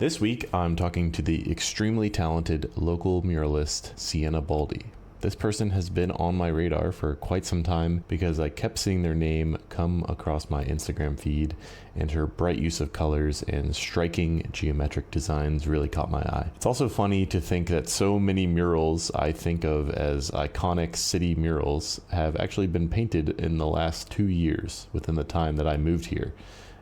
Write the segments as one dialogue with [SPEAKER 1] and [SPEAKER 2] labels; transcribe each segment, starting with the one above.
[SPEAKER 1] This week, I'm talking to the extremely talented local muralist, Siena Baldi. This person has been on my radar for quite some time because I kept seeing their name come across my Instagram feed, and her bright use of colors and striking geometric designs really caught my eye. It's also funny to think that so many murals I think of as iconic city murals have actually been painted in the last 2 years within the time that I moved here,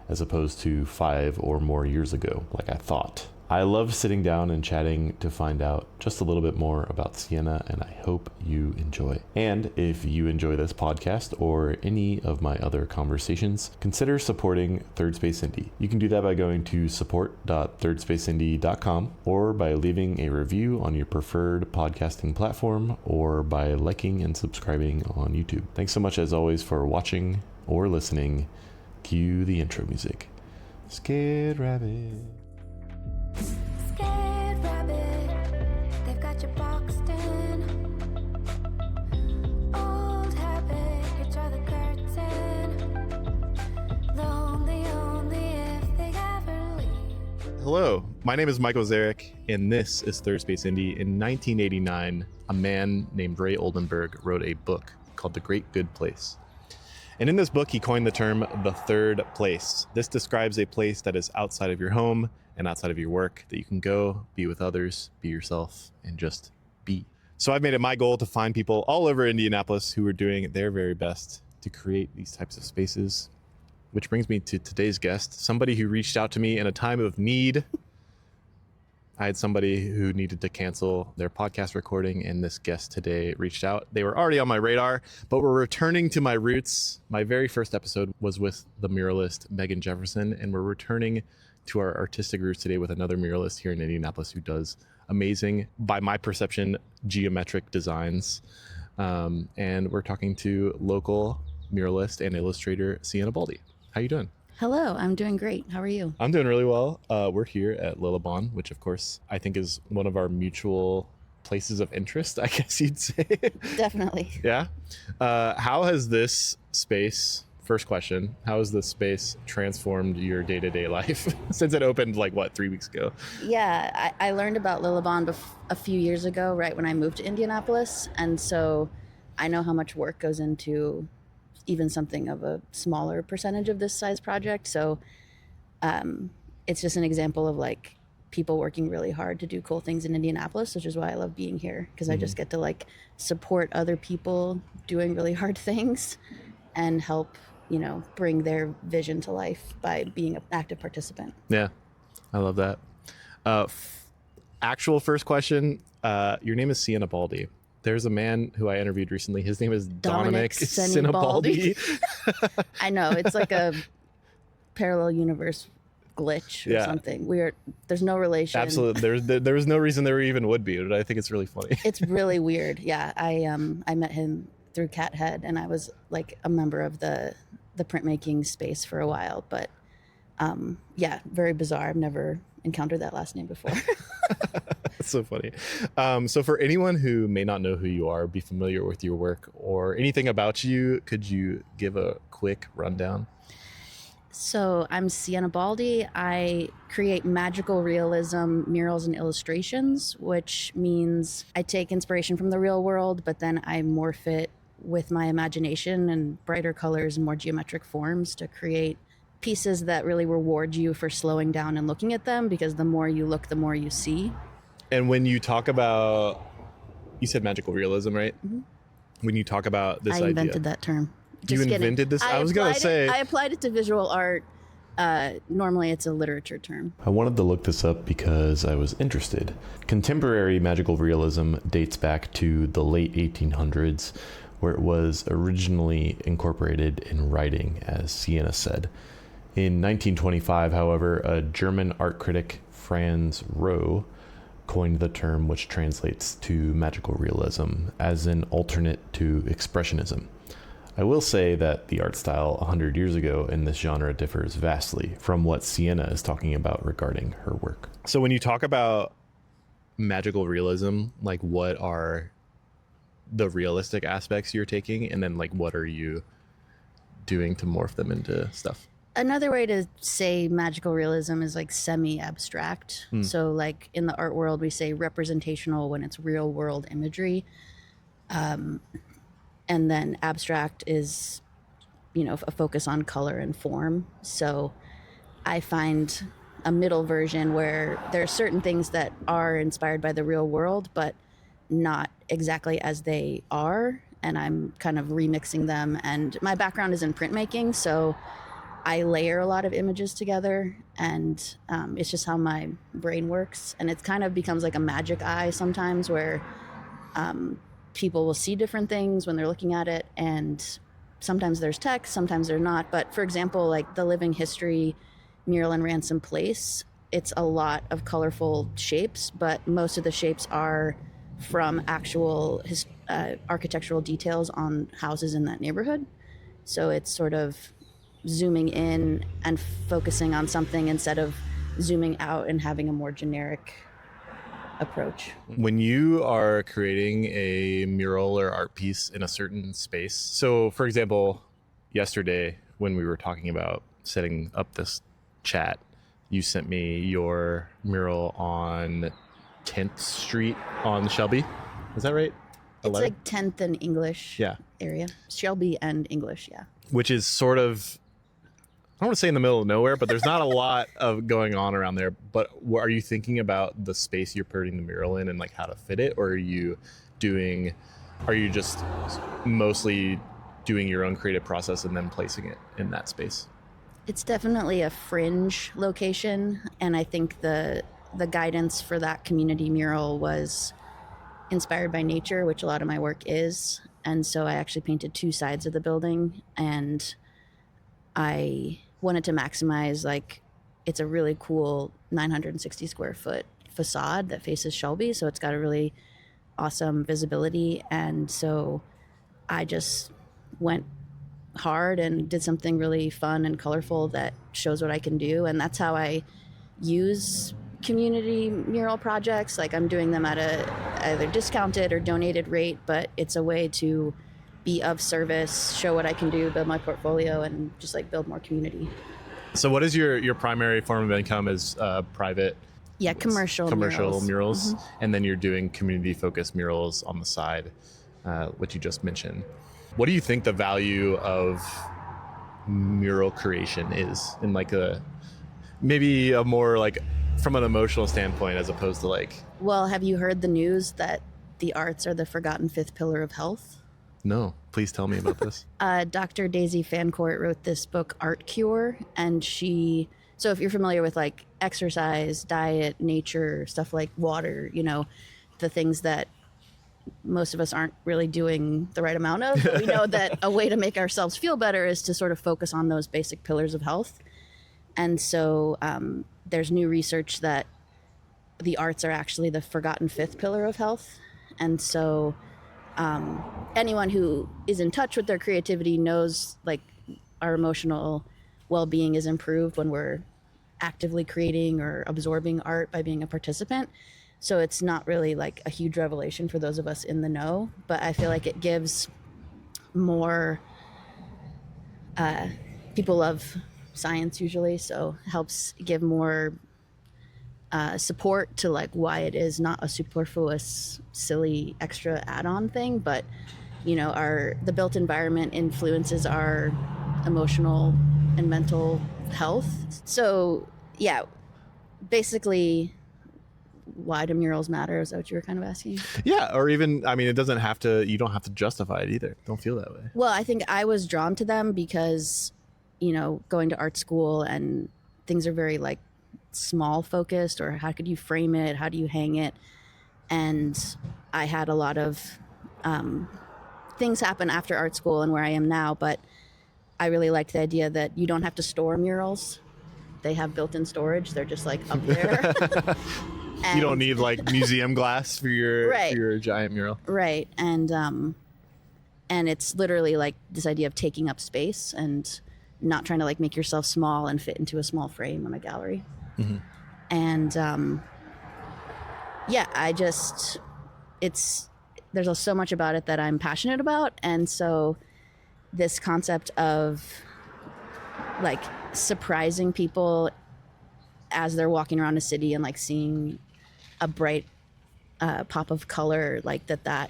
[SPEAKER 1] as opposed to 5 or more years ago, like I thought. I love sitting down and chatting to find out just a little bit more about Siena, and I hope you enjoy. And if you enjoy this podcast or any of my other conversations, consider supporting Third Space Indy. You can do that by going to support.thirdspaceindy.com or by leaving a review on your preferred podcasting platform or by liking and subscribing on YouTube. Thanks so much as always for watching or listening. Cue the intro music. Scared Rabbit.
[SPEAKER 2] Scared rabbit, they've got you boxed in. Old habit, you draw the curtain. Lonely only if they ever leave.
[SPEAKER 1] Hello, my name is Michael Zarek, and this is Third Space Indy. In 1989, a man named Ray Oldenburg wrote a book called The Great Good Place. And in this book, he coined the term the third place. This describes a place that is outside of your home and outside of your work, that you can go, be with others, be yourself, and just be. So I've made it my goal to find people all over Indianapolis who are doing their very best to create these types of spaces. Which brings me to today's guest, somebody who reached out to me in a time of need. I had somebody who needed to cancel their podcast recording, and this guest today reached out. They were already on my radar, but we're returning to my roots. My very first episode was with the muralist Megan Jefferson, and we're returning to our artistic roots today with another muralist here in Indianapolis who does amazing, by my perception, geometric designs. And we're talking to local muralist and illustrator Siena Baldi. How you doing?
[SPEAKER 3] Hello, I'm doing great. How are you?
[SPEAKER 1] I'm doing really well. We're here at Lille Bønne, which of course I think is one of our mutual places of interest, I guess you'd say.
[SPEAKER 3] Definitely.
[SPEAKER 1] Yeah. How has this space, first question, how has this space transformed your day-to-day life since it opened 3 weeks ago?
[SPEAKER 3] Yeah, I learned about Lille Bønne a few years ago, right when I moved to Indianapolis. And so I know how much work goes into even something of a smaller percentage of this size project. So it's just an example of people working really hard to do cool things in Indianapolis, which is why I love being here, because I just get to support other people doing really hard things and help, bring their vision to life by being an active participant.
[SPEAKER 1] Yeah, I love that. Actual first question, your name is Siena Baldi. There's a man who I interviewed recently. His name is Dominic Sinibaldi.
[SPEAKER 3] I know. It's like a parallel universe glitch or something. There's no relation.
[SPEAKER 1] Absolutely. There was no reason there even would be, but I think it's really funny.
[SPEAKER 3] It's really weird. Yeah. I met him through Cat Head, and I was a member of the printmaking space for a while. But very bizarre. I've never encountered that last name before.
[SPEAKER 1] That's so funny. So for anyone who may not know who you are, be familiar with your work or anything about you, could you give a quick rundown?
[SPEAKER 3] So I'm Siena Baldi. I create magical realism murals and illustrations, which means I take inspiration from the real world, but then I morph it with my imagination and brighter colors and more geometric forms to create pieces that really reward you for slowing down and looking at them, because the more you look, the more you see.
[SPEAKER 1] And when you talk about, you said magical realism, right? Mm-hmm. When you talk about this idea.
[SPEAKER 3] I invented that term.
[SPEAKER 1] You invented this? I was going to say.
[SPEAKER 3] I applied it to visual art. Normally it's a literature term.
[SPEAKER 1] I wanted to look this up because I was interested. Contemporary magical realism dates back to the late 1800s, where it was originally incorporated in writing, as Siena said. In 1925, however, a German art critic, Franz Roh, coined the term, which translates to magical realism as an alternate to expressionism. I will say that the art style 100 years ago in this genre differs vastly from what Siena is talking about regarding her work. So when you talk about magical realism, what are the realistic aspects you're taking, and then what are you doing to morph them into stuff?
[SPEAKER 3] Another way to say magical realism is like semi-abstract. So like in the art world, we say representational when it's real world imagery. And then abstract is, a focus on color and form. So I find a middle version where there are certain things that are inspired by the real world, but not exactly as they are. And I'm kind of remixing them. And my background is in printmaking, so I layer a lot of images together, and it's just how my brain works. And it kind of becomes like a magic eye sometimes, where people will see different things when they're looking at it, and sometimes there's text, sometimes they're not. But for example, like the Living History mural in Ransom Place, it's a lot of colorful shapes, but most of the shapes are from actual architectural details on houses in that neighborhood. So it's sort of zooming in and focusing on something instead of zooming out and having a more generic approach.
[SPEAKER 1] When you are creating a mural or art piece in a certain space, so for example, yesterday when we were talking about setting up this chat, you sent me your mural on 10th Street on Shelby. Is that right?
[SPEAKER 3] It's
[SPEAKER 1] 11?
[SPEAKER 3] like 10th and English area. Shelby and English, yeah.
[SPEAKER 1] Which is sort of, I don't want to say in the middle of nowhere, but there's not a lot of going on around there. But are you thinking about the space you're putting the mural in and like how to fit it? Or are you just mostly doing your own creative process and then placing it in that space?
[SPEAKER 3] It's definitely a fringe location. And I think the guidance for that community mural was inspired by nature, which a lot of my work is. And so I actually painted two sides of the building, and I wanted to maximize, like, it's a really cool 960 square foot facade that faces Shelby, so it's got a really awesome visibility. And so I just went hard and did something really fun and colorful that shows what I can do. And that's how I use community mural projects. Like, I'm doing them at a either discounted or donated rate, but it's a way to be of service, show what I can do, build my portfolio, and just like build more community.
[SPEAKER 1] So what is your primary form of income? Is private?
[SPEAKER 3] Yeah, commercial
[SPEAKER 1] murals.
[SPEAKER 3] Mm-hmm.
[SPEAKER 1] And then you're doing community focused murals on the side, which you just mentioned. What do you think the value of mural creation is in like maybe a more like from an emotional standpoint as opposed to like...
[SPEAKER 3] Well, have you heard the news that the arts are the forgotten fifth pillar of health?
[SPEAKER 1] No, please tell me about this.
[SPEAKER 3] Dr. Daisy Fancourt wrote this book, Art Cure, and so if you're familiar with like exercise, diet, nature, stuff like water, the things that most of us aren't really doing the right amount of, but we know that a way to make ourselves feel better is to sort of focus on those basic pillars of health. And so there's new research that the arts are actually the forgotten fifth pillar of health. And so anyone who is in touch with their creativity knows like our emotional well-being is improved when we're actively creating or absorbing art by being a participant. So it's not really like a huge revelation for those of us in the know, but I feel like it gives more people love science usually, so helps give more support to like why it is not a superfluous, silly, extra add-on thing, but the built environment influences our emotional and mental health. So yeah, basically, why do murals matter? Is that what you were kind of asking?
[SPEAKER 1] Yeah, or even, I mean, you don't have to justify it either. Don't feel that way.
[SPEAKER 3] Well, I think I was drawn to them because, going to art school and things are very like small focused, or how could you frame it? How do you hang it? And I had a lot of things happen after art school and where I am now, but I really liked the idea that you don't have to store murals. They have built-in storage. They're just like up there.
[SPEAKER 1] You don't need like museum glass for your
[SPEAKER 3] right.
[SPEAKER 1] for your giant mural.
[SPEAKER 3] Right. And it's literally like this idea of taking up space and not trying to like make yourself small and fit into a small frame on a gallery. Mm-hmm. And there's so much about it that I'm passionate about. And so this concept of like surprising people as they're walking around a city and like seeing a bright pop of color, like that's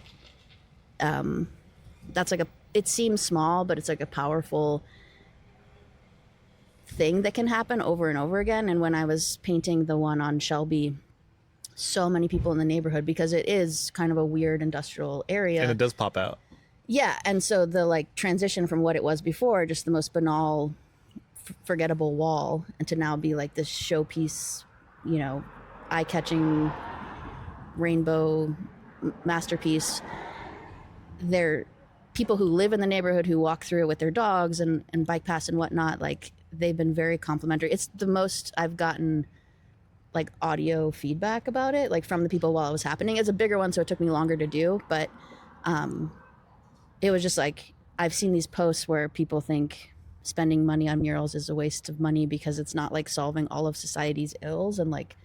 [SPEAKER 3] like it seems small, but it's like a powerful thing that can happen over and over again. And when I was painting the one on Shelby, so many people in the neighborhood, because it is kind of a weird industrial area.
[SPEAKER 1] And it does pop out.
[SPEAKER 3] Yeah. And so the like transition from what it was before, just the most banal, forgettable wall, and to now be like this showpiece, you know, eye-catching rainbow masterpiece. They're people who live in the neighborhood, who walk through it with their dogs and bike past and whatnot. Like, they've been very complimentary. It's the most I've gotten like audio feedback about it, like from the people while it was happening. It's a bigger one, so it took me longer to do, but it was just like, I've seen these posts where people think spending money on murals is a waste of money because it's not like solving all of society's ills, and like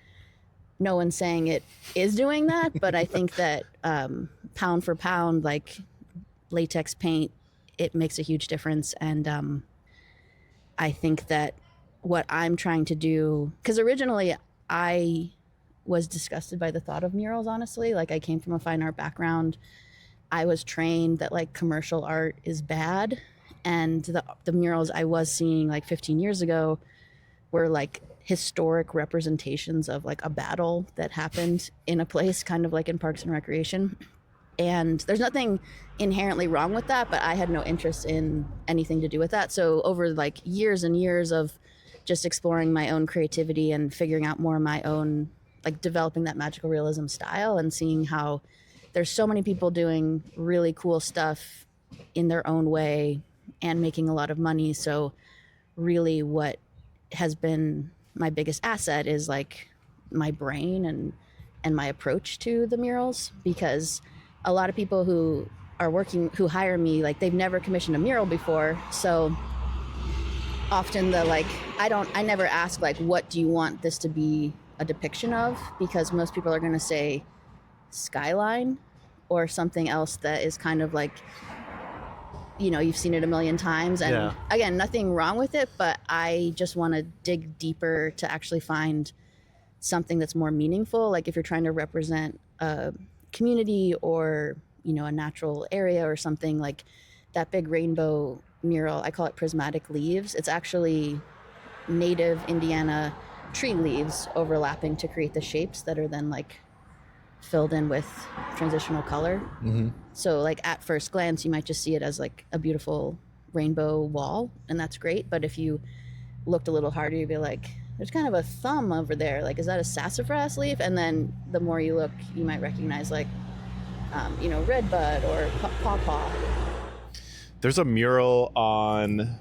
[SPEAKER 3] no one's saying it is doing that, but I think that pound for pound, like latex paint, it makes a huge difference. And I think that what I'm trying to do, because originally I was disgusted by the thought of murals, honestly. Like, I came from a fine art background. I was trained that like commercial art is bad, and the murals I was seeing like 15 years ago were like historic representations of like a battle that happened in a place, kind of like in Parks and Recreation. And there's nothing inherently wrong with that, but I had no interest in anything to do with that. So over like years and years of just exploring my own creativity and figuring out more of my own, like developing that magical realism style, and seeing how there's so many people doing really cool stuff in their own way and making a lot of money. So really what has been my biggest asset is like my brain and my approach to the murals, because a lot of people who hire me, like they've never commissioned a mural before. So often I never ask like, what do you want this to be a depiction of? Because most people are going to say skyline or something else that is kind of like, you know, you've seen it a million times. And Again, nothing wrong with it, but I just want to dig deeper to actually find something that's more meaningful. Like if you're trying to represent a community or, you know, a natural area or something, like that big rainbow mural, I call it prismatic leaves. It's actually native Indiana tree leaves overlapping to create the shapes that are then like filled in with transitional color. Mm-hmm. So like at first glance, you might just see it as like a beautiful rainbow wall, and that's great. But if you looked a little harder, you'd be like, there's kind of a thumb over there. Like, is that a sassafras leaf? And then the more you look, you might recognize like, you know, redbud or pawpaw.
[SPEAKER 1] There is a mural on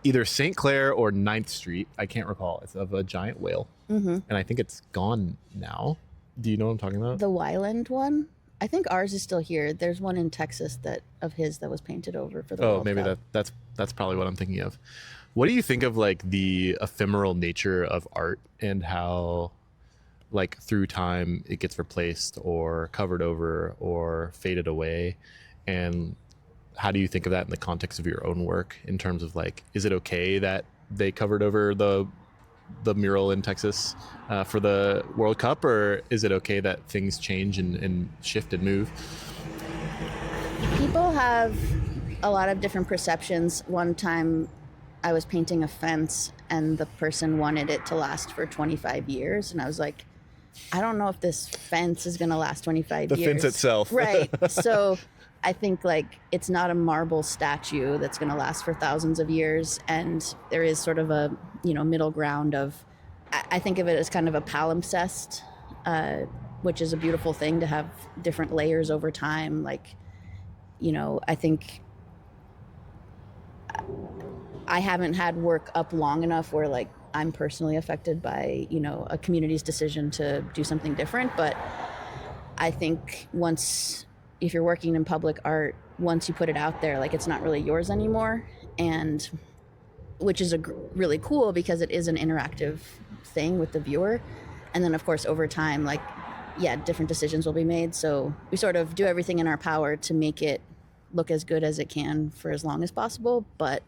[SPEAKER 1] either St. Clair or 9th Street. I can't recall. It's of a giant whale. Mm-hmm. And I think it's gone now. Do you know what I'm talking about?
[SPEAKER 3] The Wyland one? I think ours is still here. There's one in Texas that was painted over for the World
[SPEAKER 1] maybe
[SPEAKER 3] Cup.
[SPEAKER 1] that's probably what I'm thinking of. What do you think of like the ephemeral nature of art, and how like through time it gets replaced or covered over or faded away? And how do you think of that in the context of your own work, in terms of like, is it okay that they covered over the mural in Texas for the World Cup, or is it okay that things change and shift and move?
[SPEAKER 3] People have a lot of different perceptions. One time I was painting a fence and the person wanted it to last for 25 years. And I was like, I don't know if this fence is going to last 25 years.
[SPEAKER 1] The fence itself.
[SPEAKER 3] Right. So I think like it's not a marble statue that's going to last for thousands of years. And there is sort of a, you know, middle ground of, I think of it as kind of a palimpsest, which is a beautiful thing to have different layers over time. Like, you know, I think I haven't had work up long enough where like I'm personally affected by, you know, a community's decision to do something different. But I think if you're working in public art, once you put it out there, like it's not really yours anymore. And which is really cool, because it is an interactive thing with the viewer. And then of course, over time, like, yeah, different decisions will be made. So we sort of do everything in our power to make it look as good as it can for as long as possible. But,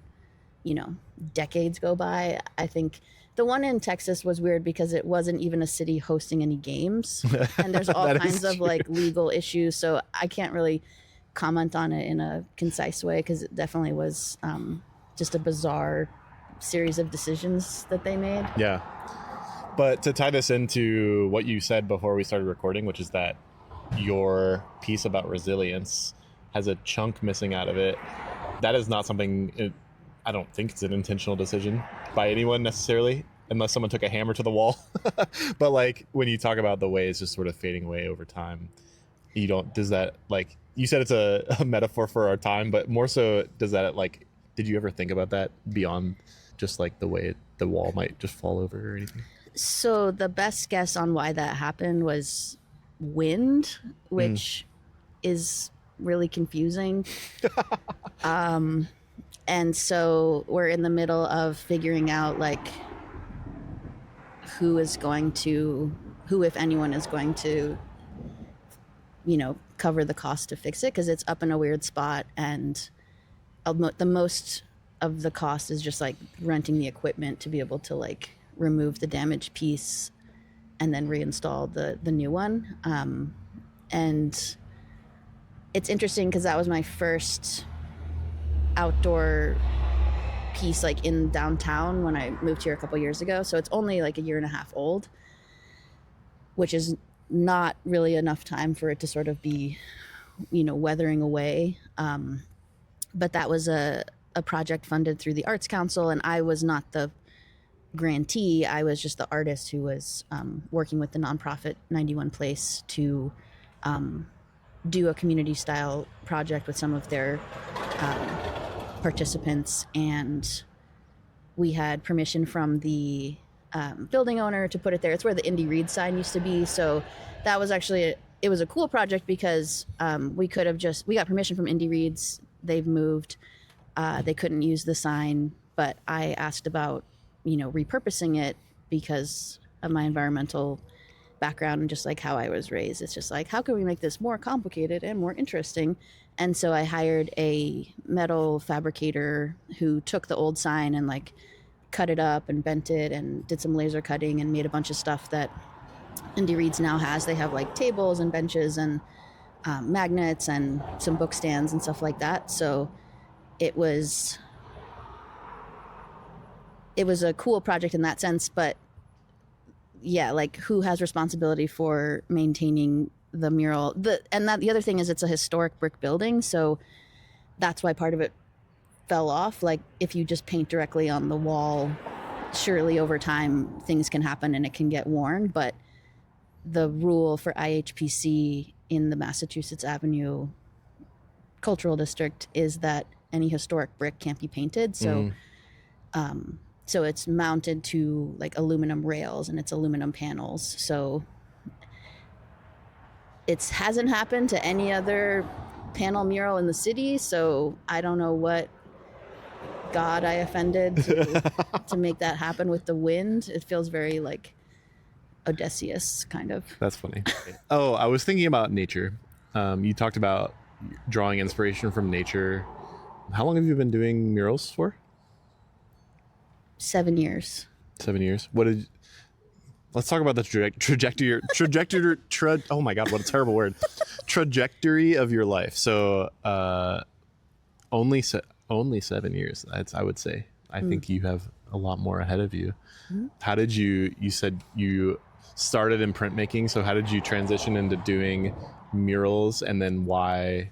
[SPEAKER 3] you know, decades go by. I think the one in Texas was weird because it wasn't even a city hosting any games. And there's all kinds of like legal issues. So I can't really comment on it in a concise way because it definitely was just a bizarre series of decisions that they made.
[SPEAKER 1] Yeah. But to tie this into what you said before we started recording, which is that your piece about resilience has a chunk missing out of it. That is not something, I don't think it's an intentional decision by anyone necessarily, unless someone took a hammer to the wall. But like when you talk about the way it's just sort of fading away over time, does that, like, you said it's a metaphor for our time, but more so, does that, like, did you ever think about that beyond just like the way the wall might just fall over or anything?
[SPEAKER 3] So the best guess on why that happened was wind, which is really confusing. And so we're in the middle of figuring out like who, if anyone, is going to, you know, cover the cost to fix it, because it's up in a weird spot, and the most of the cost is just like renting the equipment to be able to like remove the damaged piece and then reinstall the new one. And it's interesting because that was my first outdoor piece like in downtown when I moved here a couple years ago. So it's only like a year and a half old, which is not really enough time for it to sort of be, you know, weathering away. But that was a project funded through the Arts Council, and I was not the grantee. I was just the artist who was working with the nonprofit 91 Place to do a community style project with some of their participants. And we had permission from the building owner to put it there. It's where the Indy Read sign used to be. So that was actually, it was a cool project because we got permission from Indy Reads. They've moved. They couldn't use the sign, but I asked about, you know, repurposing it because of my environmental background and just like how I was raised. It's just like, how can we make this more complicated and more interesting? And so I hired a metal fabricator who took the old sign and like cut it up and bent it and did some laser cutting and made a bunch of stuff that Indy Reads now has. They have like tables and benches and magnets and some book stands and stuff like that. So it was a cool project in that sense, but yeah, like who has responsibility for maintaining the mural? The other thing is it's a historic brick building, so that's why part of it fell off. Like if you just paint directly on the wall, surely over time things can happen and it can get worn, but the rule for IHPC in the Massachusetts Avenue Cultural District is that any historic brick can't be painted. So so it's mounted to like aluminum rails and it's aluminum panels. So it hasn't happened to any other panel mural in the city. So I don't know what God I offended to make that happen with the wind. It feels very like Odysseus kind of.
[SPEAKER 1] That's funny. Oh, I was thinking about nature. You talked about drawing inspiration from nature. How long have you been doing murals for?
[SPEAKER 3] 7 years.
[SPEAKER 1] 7 years. Let's talk about the trajectory. Oh my God, what a terrible word. Trajectory of your life. So, only 7 years. I would say. I think you have a lot more ahead of you. How did you said you started in printmaking. So how did you transition into doing murals? And then why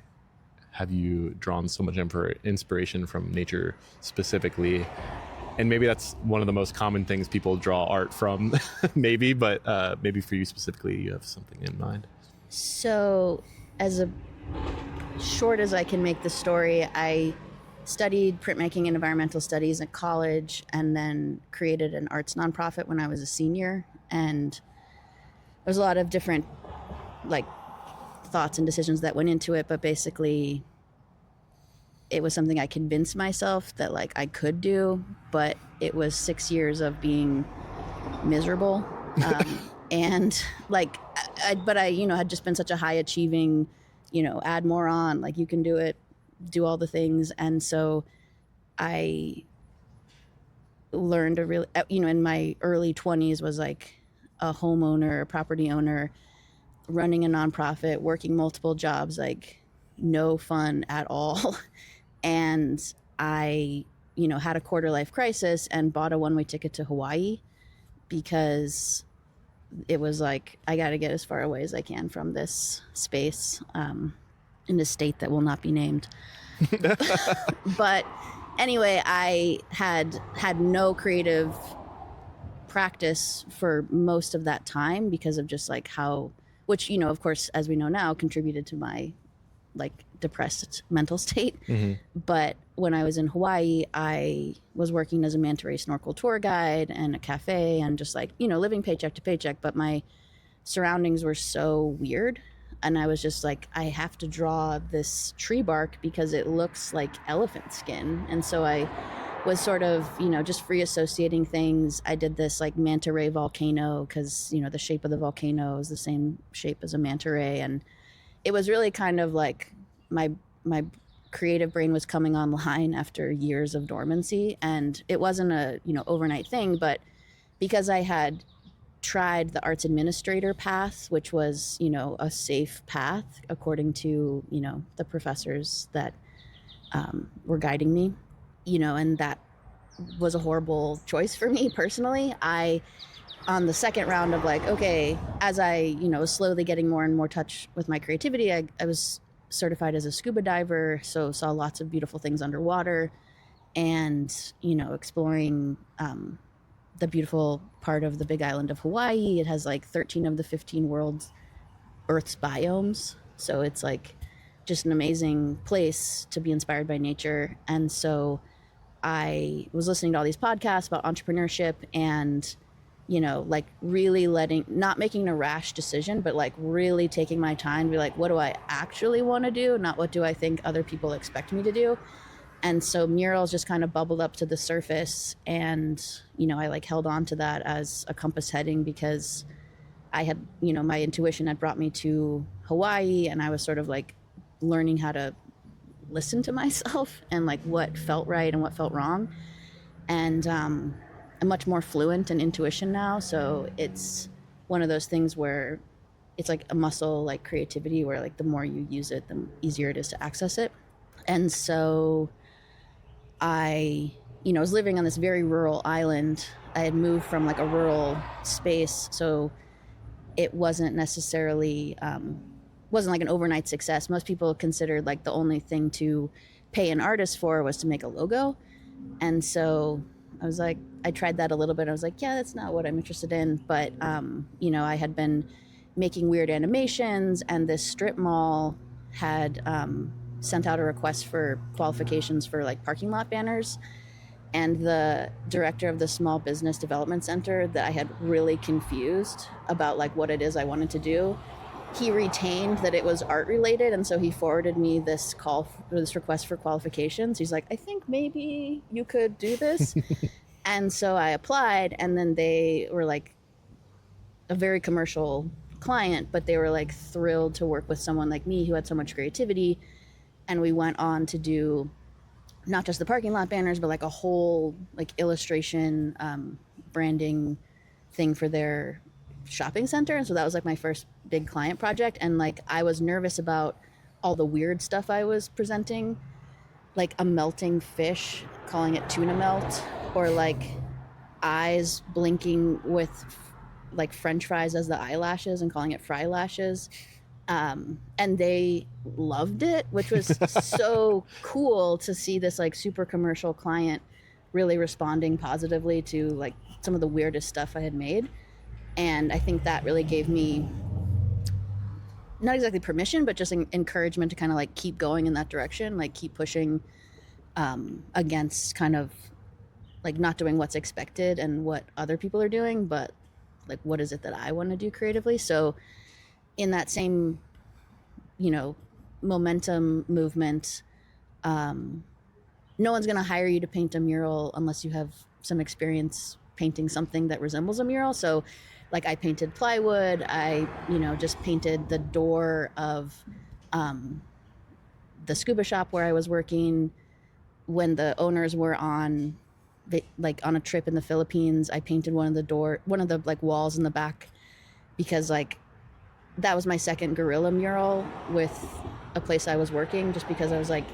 [SPEAKER 1] have you drawn so much inspiration from nature specifically? And maybe that's one of the most common things people draw art from, maybe, but maybe for you specifically, you have something in mind.
[SPEAKER 3] So as short as I can make the story, I studied printmaking and environmental studies at college and then created an arts nonprofit when I was a senior. And there's a lot of different like thoughts and decisions that went into it, but basically it was something I convinced myself that like I could do, but it was 6 years of being miserable. And like, I had just been such a high achieving, add more on, like you can do it, do all the things. And so I learned a really, in my early 20s was like a homeowner, a property owner, running a nonprofit, working multiple jobs, like no fun at all. And I, had a quarter life crisis and bought a one-way ticket to Hawaii because it was like, I got to get as far away as I can from this space, in a state that will not be named. But anyway, I had no creative practice for most of that time because of just like how, which, of course, as we know now, contributed to my like depressed mental state. But when I was in Hawaii, I was working as a manta ray snorkel tour guide and a cafe and just like, living paycheck to paycheck. But my surroundings were so weird. And I was just like, I have to draw this tree bark because it looks like elephant skin. And so I was sort of, just free associating things. I did this like manta ray volcano because, the shape of the volcano is the same shape as a manta ray. And it was really kind of like my creative brain was coming online after years of dormancy. And it wasn't a, overnight thing, but because I had tried the arts administrator path, which was, a safe path according to, the professors that were guiding me, and that was a horrible choice for me personally. On the second round of like, okay, as I, was slowly getting more and more touch with my creativity, I was certified as a scuba diver, so saw lots of beautiful things underwater and, exploring the beautiful part of the big island of Hawaii. It has like 13 of the 15 world's Earth's biomes. So it's like just an amazing place to be inspired by nature. And so I was listening to all these podcasts about entrepreneurship and, like really not making a rash decision, but like really taking my time to be like, what do I actually want to do? Not what do I think other people expect me to do? And so murals just kind of bubbled up to the surface. And, I like held on to that as a compass heading because I had, my intuition had brought me to Hawaii and I was sort of like learning how to listen to myself and like what felt right and what felt wrong. And I'm much more fluent in intuition now. So it's one of those things where it's like a muscle, like creativity, where like the more you use it, the easier it is to access it. And so I, was living on this very rural island. I had moved from like a rural space. So it wasn't necessarily, wasn't like an overnight success. Most people considered like the only thing to pay an artist for was to make a logo. And so I was like, I tried that a little bit. I was like, yeah, that's not what I'm interested in. But, I had been making weird animations and this strip mall had sent out a request for qualifications for like parking lot banners. And the director of the small business development center that I had really confused about like what it is I wanted to do, he retained that it was art related. And so he forwarded me this request for qualifications. He's like, I think maybe you could do this. And so I applied, and then they were like a very commercial client, but they were like thrilled to work with someone like me who had so much creativity. And we went on to do not just the parking lot banners, but like a whole like illustration branding thing for their shopping center. And so that was like my first big client project. And like I was nervous about all the weird stuff I was presenting, like a melting fish, calling it tuna melt, or like eyes blinking with like French fries as the eyelashes and calling it fry lashes. And they loved it, which was so cool to see this like super commercial client really responding positively to like some of the weirdest stuff I had made. And I think that really gave me not exactly permission, but just encouragement to kind of like keep going in that direction, like keep pushing against kind of like not doing what's expected and what other people are doing, but like what is it that I want to do creatively. So in that same, momentum movement, no one's going to hire you to paint a mural unless you have some experience painting something that resembles a mural. So like I painted plywood, I, just painted the door of the scuba shop where I was working, when the owners were on on a trip in the Philippines, I painted one of the like walls in the back, because like that was my second guerrilla mural with a place I was working, just because I was like,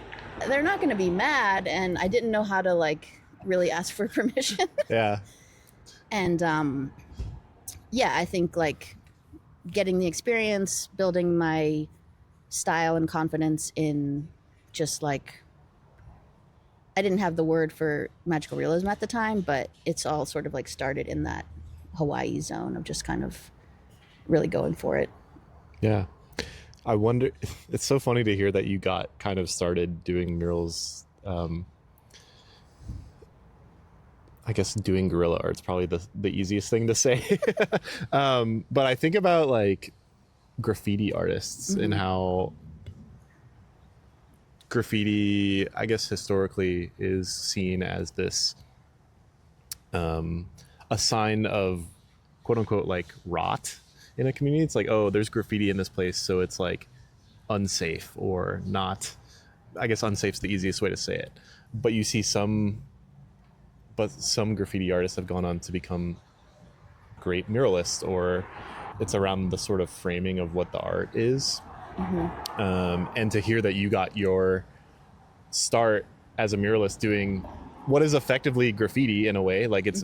[SPEAKER 3] they're not going to be mad, and I didn't know how to like really ask for permission.
[SPEAKER 1] Yeah.
[SPEAKER 3] And I think like getting the experience, building my style and confidence in just like, I didn't have the word for magical realism at the time, but it's all sort of like started in that Hawaii zone of just kind of really going for it.
[SPEAKER 1] Yeah. I wonder, it's so funny to hear that you got kind of started doing murals. I guess doing guerrilla art's probably the easiest thing to say. But I think about like graffiti artists and how graffiti, I guess historically, is seen as this a sign of quote unquote like rot in a community. It's like, oh, there's graffiti in this place, so it's like unsafe or not. I guess unsafe's the easiest way to say it. But you see some graffiti artists have gone on to become great muralists, or it's around the sort of framing of what the art is. And to hear that you got your start as a muralist doing what is effectively graffiti in a way, like it's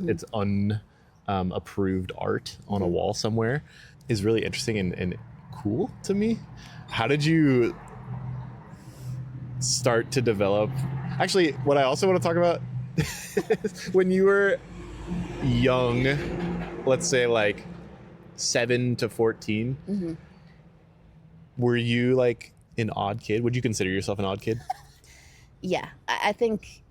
[SPEAKER 1] approved art on a wall somewhere, is really interesting and cool to me. How did you start to develop? Actually, what I also want to talk about when you were young, let's say like 7 to 14, were you like an odd kid? Would you consider yourself an odd kid?
[SPEAKER 3] Yeah, I think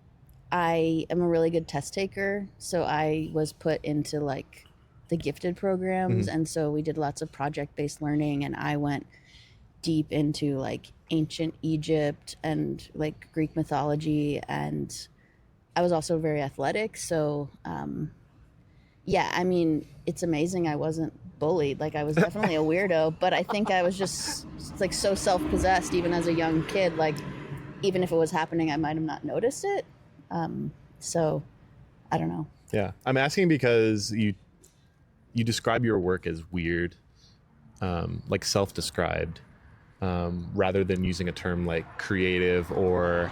[SPEAKER 3] I am a really good test taker. So I was put into like the gifted programs. And so we did lots of project-based learning, and I went deep into like ancient Egypt and like Greek mythology, and I was also very athletic. So I mean, it's amazing I wasn't bullied. Like I was definitely a weirdo, but I think I was just like so self-possessed even as a young kid. Like even if it was happening, I might have not noticed it. So I don't know.
[SPEAKER 1] Yeah, I'm asking because you describe your work as weird, like self-described, rather than using a term like creative or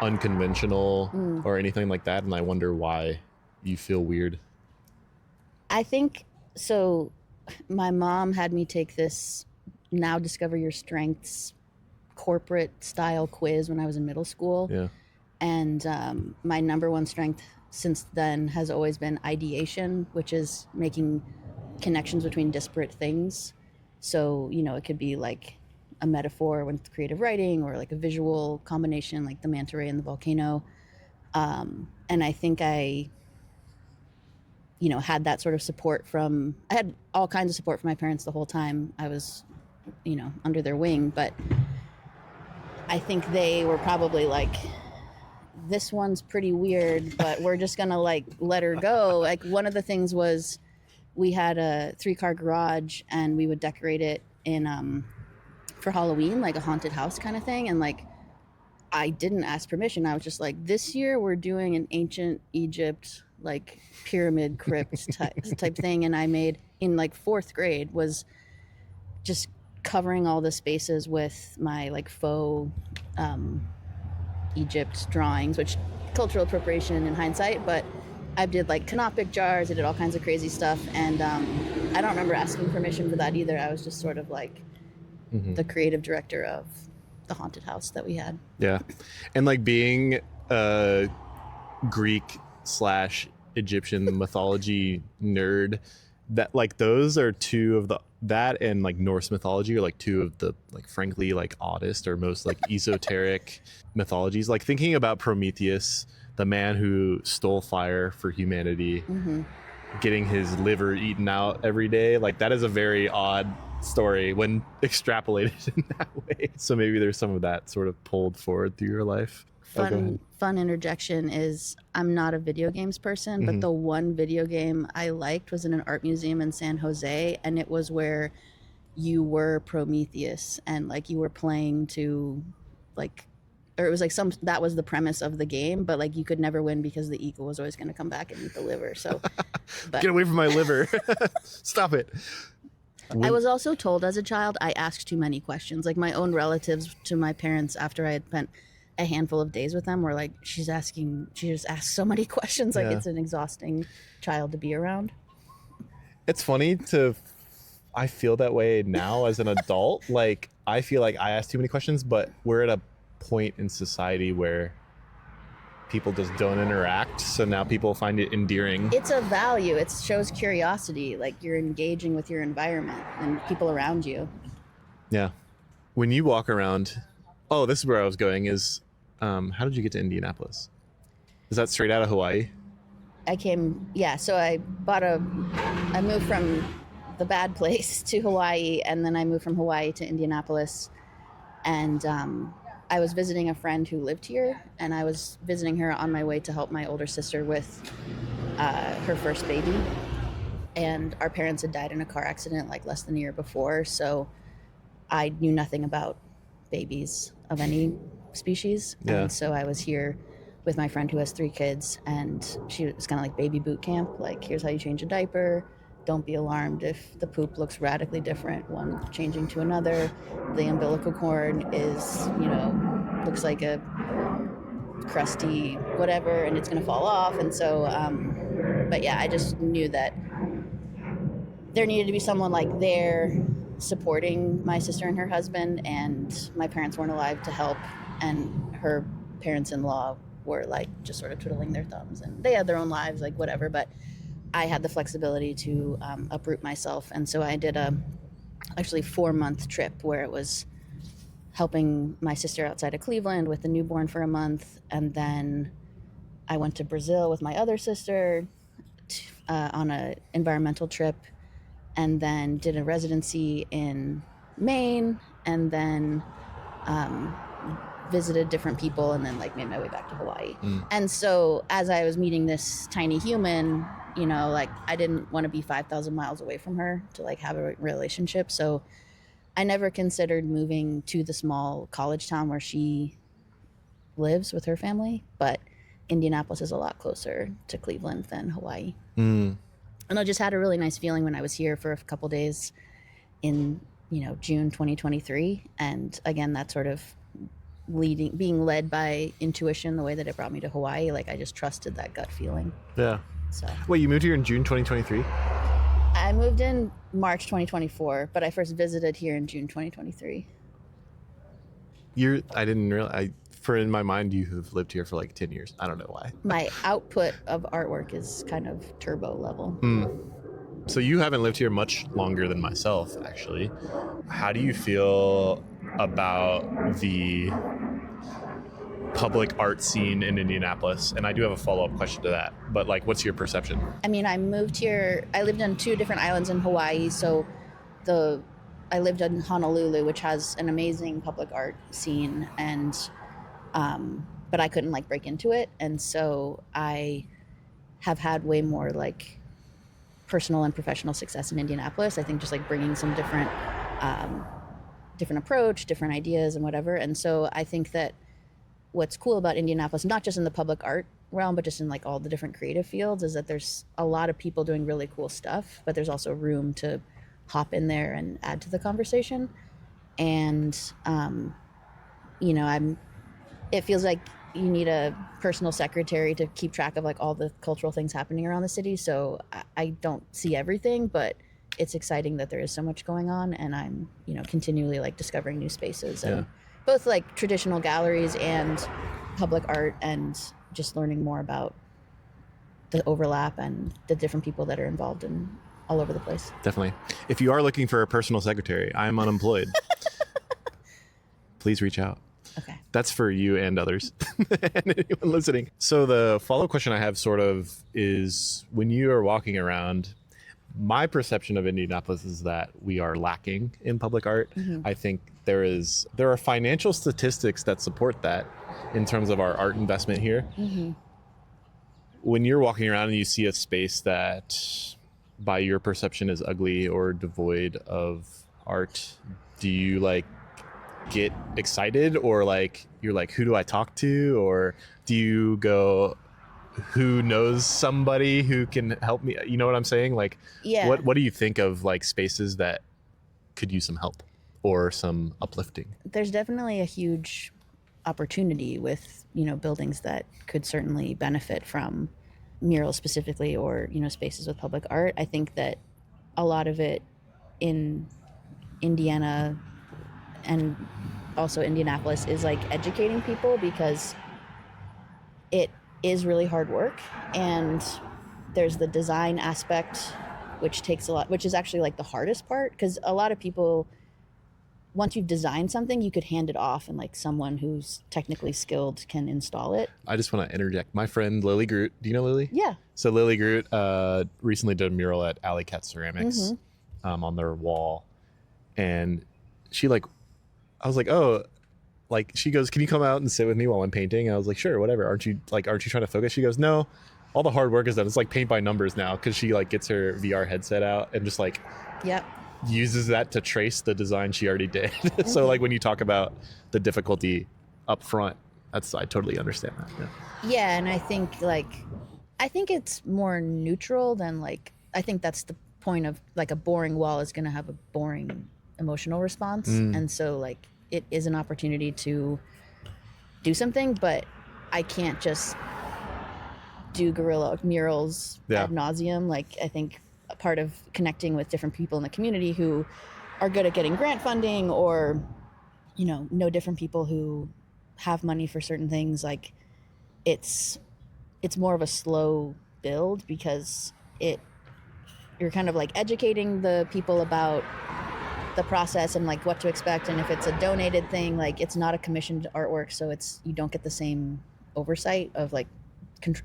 [SPEAKER 1] unconventional or anything like that. And I wonder why you feel weird.
[SPEAKER 3] I think so. My mom had me take this Now Discover Your Strengths corporate style quiz when I was in middle school.
[SPEAKER 1] Yeah.
[SPEAKER 3] And my number one strength since then has always been ideation, which is making connections between disparate things. So, you know, it could be like a metaphor with creative writing, or like a visual combination like the manta ray and the volcano. And I think I had that sort of support I had all kinds of support from my parents the whole time I was, under their wing. But I think they were probably like, this one's pretty weird, but we're just gonna like let her go. Like one of the things was we had a 3-car garage, and we would decorate it in for Halloween, like a haunted house kind of thing. And like I didn't ask permission. I was just like, this year we're doing an ancient Egypt like pyramid crypt type thing. And I made in like 4th grade was just covering all the spaces with my like faux Egypt drawings, which cultural appropriation in hindsight, but I did like canopic jars, I did all kinds of crazy stuff. And I don't remember asking permission for that either. I was just sort of like the creative director of the haunted house that we had. Yeah.
[SPEAKER 1] And like being a Greek / Egyptian mythology nerd, that like those are two of that and like Norse mythology are like two of the like frankly like oddest or most like esoteric mythologies. Like thinking about Prometheus, the man who stole fire for humanity, getting his liver eaten out every day, like that is a very odd story when extrapolated in that way. So maybe there's some of that sort of pulled forward through your life.
[SPEAKER 3] Fun interjection is I'm not a video games person, but the one video game I liked was in an art museum in San Jose, and it was where you were Prometheus and like you were playing to like or it was like that was the premise of the game, but like you could never win because the eagle was always going to come back and eat the liver. So but
[SPEAKER 1] Get away from my liver. Stop it.
[SPEAKER 3] I was also told as a child I asked too many questions. Like my own relatives to my parents, after I had spent a handful of days with them, were like, she just asked so many questions. Like it's an exhausting child to be around.
[SPEAKER 1] It's funny I feel that way now as an adult. Like I feel like I ask too many questions, but we're at a point in society where people just don't interact, so now people find it endearing.
[SPEAKER 3] It's a value. It shows curiosity, like you're engaging with your environment and people around you.
[SPEAKER 1] Yeah. When you walk around, this is where I was going, is how did you get to Indianapolis? Is that straight out of Hawaii?
[SPEAKER 3] So I moved from the bad place to Hawaii, and then I moved from Hawaii to Indianapolis, and I was visiting a friend who lived here, and I was visiting her on my way to help my older sister with her first baby. And our parents had died in a car accident like less than a year before, so I knew nothing about babies of any species.
[SPEAKER 1] Yeah.
[SPEAKER 3] And so I was here with my friend who has 3 kids, and it was kind of like baby boot camp. Like, here's how you change a diaper. Don't be alarmed if the poop looks radically different one changing to another. The umbilical cord is, looks like a crusty whatever, and it's going to fall off. And so, but yeah, I just knew that there needed to be someone like there supporting my sister and her husband, and my parents weren't alive to help, and her parents-in-law were like just sort of twiddling their thumbs, and they had their own lives, like whatever, but I had the flexibility to uproot myself. And so I did actually 4-month trip where it was helping my sister outside of Cleveland with the newborn for a month. And then I went to Brazil with my other sister on an environmental trip, and then did a residency in Maine, and then visited different people, and then like made my way back to Hawaii. And so as I was meeting this tiny human, like I didn't want to be 5,000 miles away from her to like have a relationship. So I never considered moving to the small college town where she lives with her family, but Indianapolis is a lot closer to Cleveland than Hawaii. And I just had a really nice feeling when I was here for a couple days in, June 2023. And again, that sort of being led by intuition, the way that it brought me to Hawaii. Like I just trusted that gut feeling.
[SPEAKER 1] Yeah.
[SPEAKER 3] So
[SPEAKER 1] Wait, you moved here in June 2023?
[SPEAKER 3] I moved in March 2024, but I first visited here in June 2023.
[SPEAKER 1] I didn't realize, in my mind, you have lived here for like 10 years. I don't know why.
[SPEAKER 3] My output of artwork is kind of turbo level.
[SPEAKER 1] So you haven't lived here much longer than myself, actually. How do you feel about the public art scene in Indianapolis? And I do have a follow-up question to that, but like, what's your perception?
[SPEAKER 3] I mean, I moved here, I lived on 2 different islands in Hawaii. So I lived in Honolulu, which has an amazing public art scene, and but I couldn't like break into it. And so I have had way more like personal and professional success in Indianapolis. I think just like bringing some different approach, different ideas and whatever. And so I think that what's cool about Indianapolis, not just in the public art realm, but just in like all the different creative fields, is that there's a lot of people doing really cool stuff, but there's also room to hop in there and add to the conversation. And, it feels like you need a personal secretary to keep track of like all the cultural things happening around the city. So I don't see everything, but it's exciting that there is so much going on, and I'm, continually like discovering new spaces, and both like traditional galleries and public art, and just learning more about the overlap and the different people that are involved in all over the place.
[SPEAKER 1] Definitely. If you are looking for a personal secretary, I'm unemployed. Please reach out.
[SPEAKER 3] Okay.
[SPEAKER 1] That's for you and others and anyone listening. So the follow-up question I have sort of is, when you are walking around, my perception of Indianapolis is that we are lacking in public art. I think there are financial statistics that support that in terms of our art investment here. When you're walking around and you see a space that by your perception is ugly or devoid of art, do you like get excited, or like you're like, who do I talk to, or do you go, who knows somebody who can help me? You know what I'm saying? Like,
[SPEAKER 3] Yeah.
[SPEAKER 1] what do you think of like spaces that could use some help or some uplifting?
[SPEAKER 3] There's definitely a huge opportunity with, buildings that could certainly benefit from murals specifically, or, spaces with public art. I think that a lot of it in Indiana and also Indianapolis is like educating people, because it is really hard work, and there's the design aspect, which takes a lot, which is actually like the hardest part, because a lot of people, once you've designed something, you could hand it off and like someone who's technically skilled can install it.
[SPEAKER 1] I just want to interject. My friend Lily Groot, do you know Lily?
[SPEAKER 3] Yeah.
[SPEAKER 1] So Lily Groot recently did a mural at Alley Cat Ceramics on their wall, and I was like, oh, like, she goes, can you come out and sit with me while I'm painting? And I was like, sure, whatever. Aren't you trying to focus? She goes, no, all the hard work is done. It's like paint by numbers now, because she like gets her VR headset out and just like uses that to trace the design she already did. So like when you talk about the difficulty up front, I totally understand that.
[SPEAKER 3] Yeah, and I think it's more neutral than like, I think that's the point of like a boring wall is going to have a boring emotional response. And so like it is an opportunity to do something, but I can't just do guerrilla murals ad nauseum. Like, I think a part of connecting with different people in the community who are good at getting grant funding, or, know different people who have money for certain things. Like, it's more of a slow build, because you're kind of like educating the people about the process and like what to expect. And if it's a donated thing, like, it's not a commissioned artwork, so you don't get the same oversight of like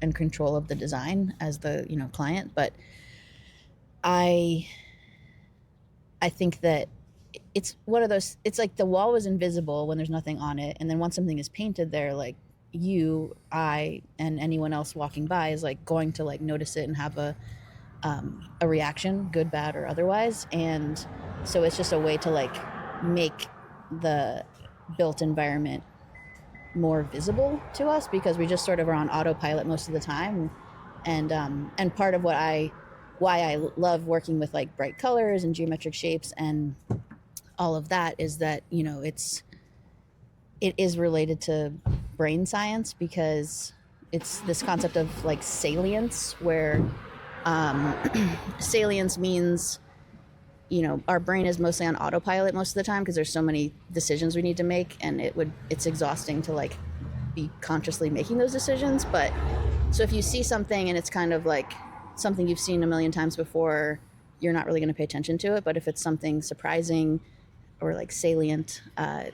[SPEAKER 3] and control of the design as the client. But I think that it's one of those, it's like the wall was invisible when there's nothing on it, and then once something is painted there, like I and anyone else walking by is like going to like notice it and have a reaction, good, bad, or otherwise. And so it's just a way to like make the built environment more visible to us, because we just sort of are on autopilot most of the time. And part of why I love working with like bright colors and geometric shapes and all of that is that, it is related to brain science, because it's this concept of like salience, where salience means, our brain is mostly on autopilot most of the time, because there's so many decisions we need to make, and it's exhausting to like be consciously making those decisions. But so if you see something and it's kind of like something you've seen a million times before, you're not really going to pay attention to it. But if it's something surprising or like salient,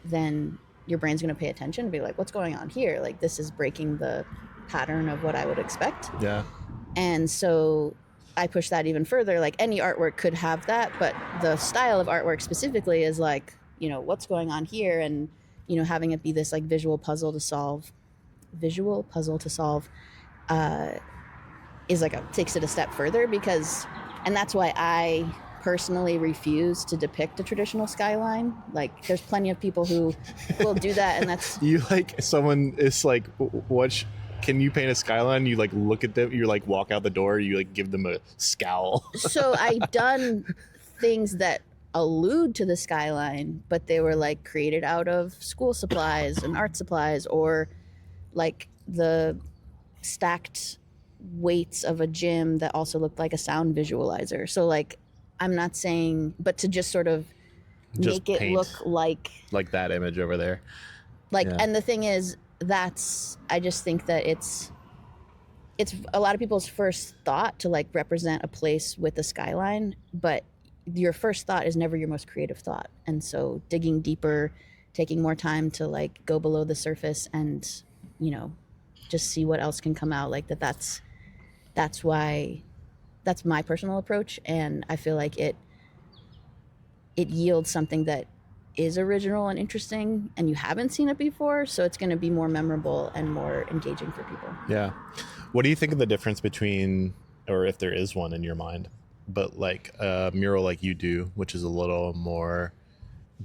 [SPEAKER 3] then your brain's going to pay attention and be like, what's going on here? Like, this is breaking the pattern of what I would expect.
[SPEAKER 1] Yeah.
[SPEAKER 3] And so I push that even further. Like, any artwork could have that, but the style of artwork specifically is like, what's going on here? And, having it be this like visual puzzle to solve is like takes it a step further, because, and that's why I personally refuse to depict a traditional skyline. Like, there's plenty of people who will do that, and that's
[SPEAKER 1] you like, someone is like, can you paint a skyline? You like look at them, you like walk out the door, you like give them a scowl.
[SPEAKER 3] So I've done things that allude to the skyline, but they were like created out of school supplies and art supplies, or like the stacked weights of a gym that also looked like a sound visualizer. So like, I'm not saying, but to just sort of
[SPEAKER 1] Just
[SPEAKER 3] make it
[SPEAKER 1] paint.
[SPEAKER 3] look like
[SPEAKER 1] that image over there.
[SPEAKER 3] Like,
[SPEAKER 1] Yeah.
[SPEAKER 3] And the thing is, I just think that it's a lot of people's first thought to like represent a place with a skyline, but your first thought is never your most creative thought. And so digging deeper, taking more time to like go below the surface and, just see what else can come out, like that's my personal approach. And I feel like it yields something that is original and interesting, and you haven't seen it before, so it's going to be more memorable and more engaging for people.
[SPEAKER 1] Yeah. What do you think of the difference between, or if there is one in your mind, but like a mural like you do, which is a little more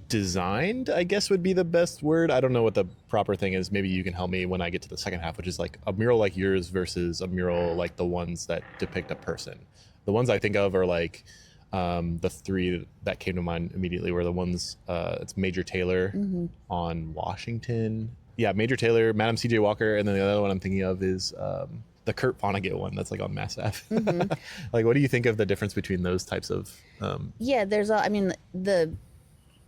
[SPEAKER 1] designed, I guess would be the best word. I don't know what the proper thing is. Maybe you can help me when I get to the second half, which is like a mural like yours versus a mural like the ones that depict a person. The ones I think of are like the three that came to mind immediately were the ones, it's Major Taylor on Washington. Yeah, Major Taylor, Madam C.J. Walker, and then the other one I'm thinking of is the Kurt Vonnegut one that's like on Mass Ave. Like, what do you think of the difference between those types of...
[SPEAKER 3] Yeah, I mean, the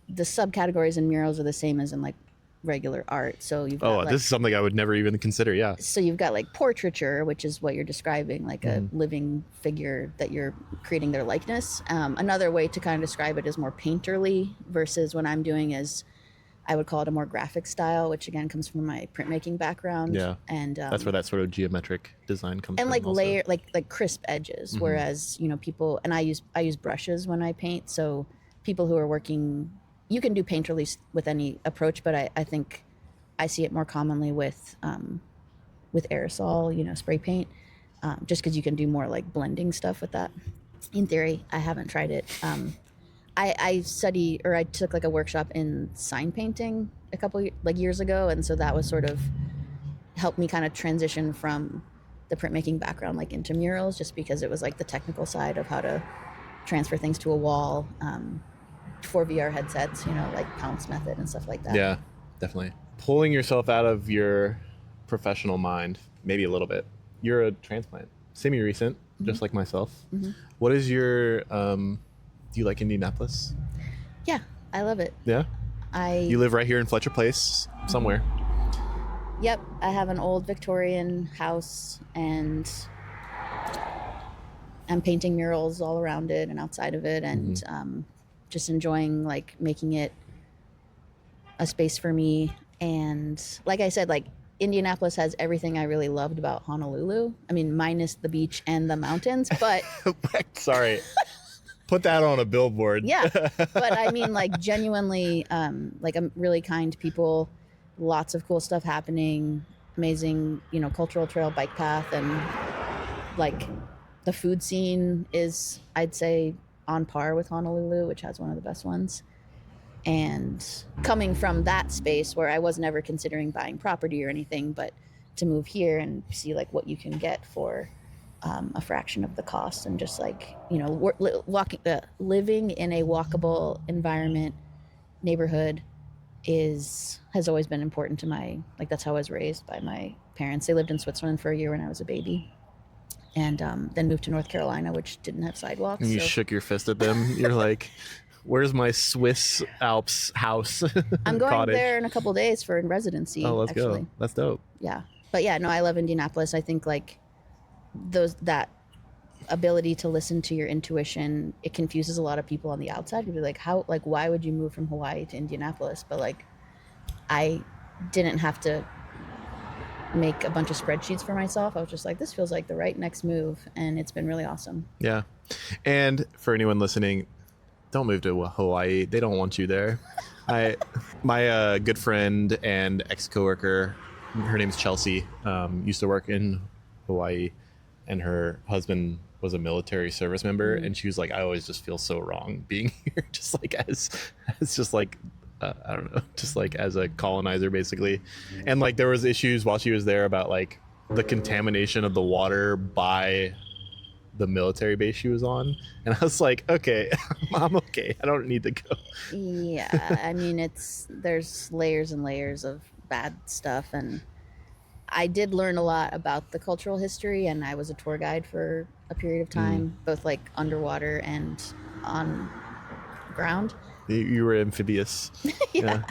[SPEAKER 3] subcategories in murals are the same as in like regular art. So you've got,
[SPEAKER 1] this is something I would never even consider. Yeah.
[SPEAKER 3] So you've got like portraiture, which is what you're describing, like a living figure that you're creating their likeness. Another way to kind of describe it is more painterly versus what I'm doing is I would call it a more graphic style, which again comes from my printmaking background.
[SPEAKER 1] Yeah.
[SPEAKER 3] And
[SPEAKER 1] that's where that sort of geometric design comes from.
[SPEAKER 3] And like
[SPEAKER 1] also.
[SPEAKER 3] layer, like crisp edges. Whereas, you know, people, and I use brushes when I paint. So people who are working, you can do painterly with any approach, but I think I see it more commonly with aerosol, you know, spray paint, just because you can do more like blending stuff with that. In theory, I haven't tried it. I took like a workshop in sign painting a couple like years ago, and so that was sort of helped me kind of transition from the printmaking background like into murals, just because it was like the technical side of how to transfer things to a wall for VR headsets, you know, like Pounce method and stuff like that.
[SPEAKER 1] Yeah, definitely. Pulling yourself out of your professional mind, maybe a little bit. You're a transplant, semi-recent, just like myself. What is your do you like Indianapolis?
[SPEAKER 3] Yeah, I love it.
[SPEAKER 1] Yeah? You live right here in Fletcher Place, somewhere.
[SPEAKER 3] Yep, I have an old Victorian house, and I'm painting murals all around it and outside of it, and just enjoying like making it a space for me. And like I said, like Indianapolis has everything I really loved about Honolulu. I mean, minus the beach and the mountains, but...
[SPEAKER 1] Sorry. Put that on a billboard.
[SPEAKER 3] Yeah, but I mean, like genuinely, like really kind people, lots of cool stuff happening, amazing, you know, cultural trail bike path, and like the food scene is, I'd say, on par with Honolulu, which has one of the best ones. And coming from that space where I was never considering buying property or anything, but to move here and see like what you can get for a fraction of the cost, and just like, you know, living in a walkable environment neighborhood has always been important to my, like, that's how I was raised by my parents. They lived in Switzerland for a year when I was a baby, and then moved to North Carolina, which didn't have sidewalks.
[SPEAKER 1] And you shook your fist at them. You're like, where's my Swiss Alps house?
[SPEAKER 3] I'm going
[SPEAKER 1] cottage?
[SPEAKER 3] there in a couple days for residency.
[SPEAKER 1] Oh, let's
[SPEAKER 3] actually.
[SPEAKER 1] go. That's dope.
[SPEAKER 3] Yeah, but yeah, no, I love Indianapolis. I think like that ability to listen to your intuition, it confuses a lot of people on the outside. You'd be like, why would you move from Hawaii to Indianapolis? But like, I didn't have to make a bunch of spreadsheets for myself. I was just like, this feels like the right next move, and it's been really awesome.
[SPEAKER 1] Yeah. And for anyone listening, don't move to Hawaii. They don't want you there. My good friend and ex-coworker, her name's Chelsea, used to work in Hawaii, and her husband was a military service member, and she was like, I always just feel so wrong being here, just like as just like I don't know, just like as a colonizer basically. And like there was issues while she was there about like the contamination of the water by the military base she was on, and I was like, okay, I'm okay, I don't need to go.
[SPEAKER 3] Yeah, I mean, there's layers and layers of bad stuff, and I did learn a lot about the cultural history, and I was a tour guide for a period of time, both like underwater and on ground.
[SPEAKER 1] You were amphibious.
[SPEAKER 3] Yeah.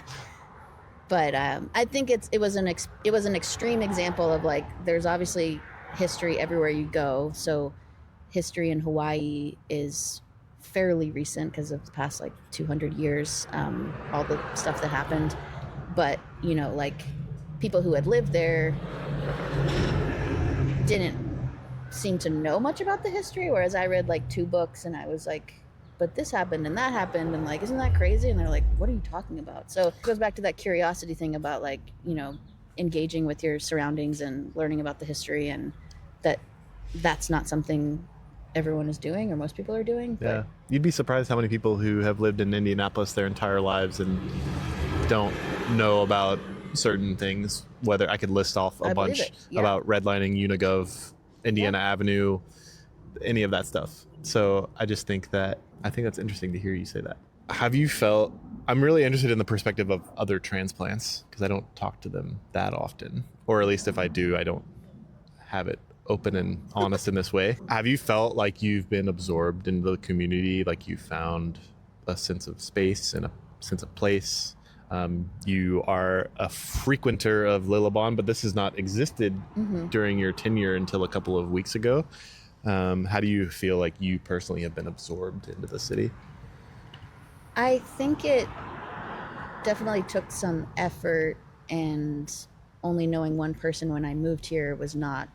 [SPEAKER 3] But I think it was an extreme example of like, there's obviously history everywhere you go. So history in Hawaii is fairly recent because of the past like 200 years, all the stuff that happened. But, you know, like people who had lived there didn't seem to know much about the history, whereas I read like 2 books and I was like, but this happened and that happened, and like, isn't that crazy? And they're like, what are you talking about? So it goes back to that curiosity thing about like, you know, engaging with your surroundings and learning about the history, and that's not something everyone is doing or most people are doing.
[SPEAKER 1] Yeah. You'd be surprised how many people who have lived in Indianapolis their entire lives and don't know about certain things. Whether I could list off a
[SPEAKER 3] I believe
[SPEAKER 1] bunch
[SPEAKER 3] it. Yeah.
[SPEAKER 1] about redlining, Unigov, Indiana Avenue, any of that stuff. So I think that's interesting to hear you say that. Have you felt, I'm really interested in the perspective of other transplants because I don't talk to them that often, or at least if I do, I don't have it open and honest in this way. Have you felt like you've been absorbed into the community, like you found a sense of space and a sense of place? You are a frequenter of Lille Bønne, but this has not existed during your tenure until a couple of weeks ago. How do you feel like you personally have been absorbed into the city?
[SPEAKER 3] I think it definitely took some effort, and only knowing one person when I moved here was not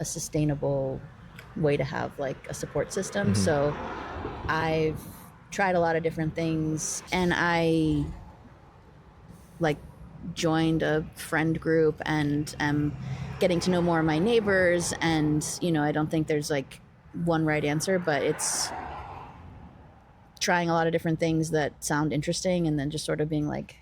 [SPEAKER 3] a sustainable way to have like a support system. So I've tried a lot of different things, and I like joined a friend group and am getting to know more of my neighbors. And, you know, I don't think there's like one right answer, but it's trying a lot of different things that sound interesting and then just sort of being like,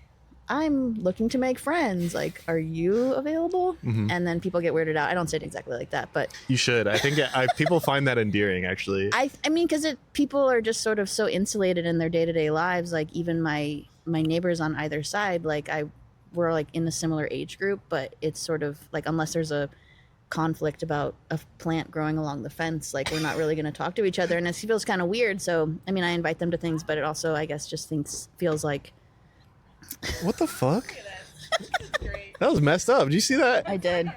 [SPEAKER 3] I'm looking to make friends. Like, are you available? And then people get weirded out. I don't say it exactly like that, but
[SPEAKER 1] You should. I think people find that endearing, actually.
[SPEAKER 3] I mean, because people are just sort of so insulated in their day-to-day lives. Like even my neighbors on either side, like we're like in a similar age group, but it's sort of like, unless there's a conflict about a plant growing along the fence, like we're not really going to talk to each other, and it feels kind of weird. So I mean, I invite them to things, but it also, I guess, just feels like,
[SPEAKER 1] What the fuck? That was messed up. Did you see that?
[SPEAKER 3] I did.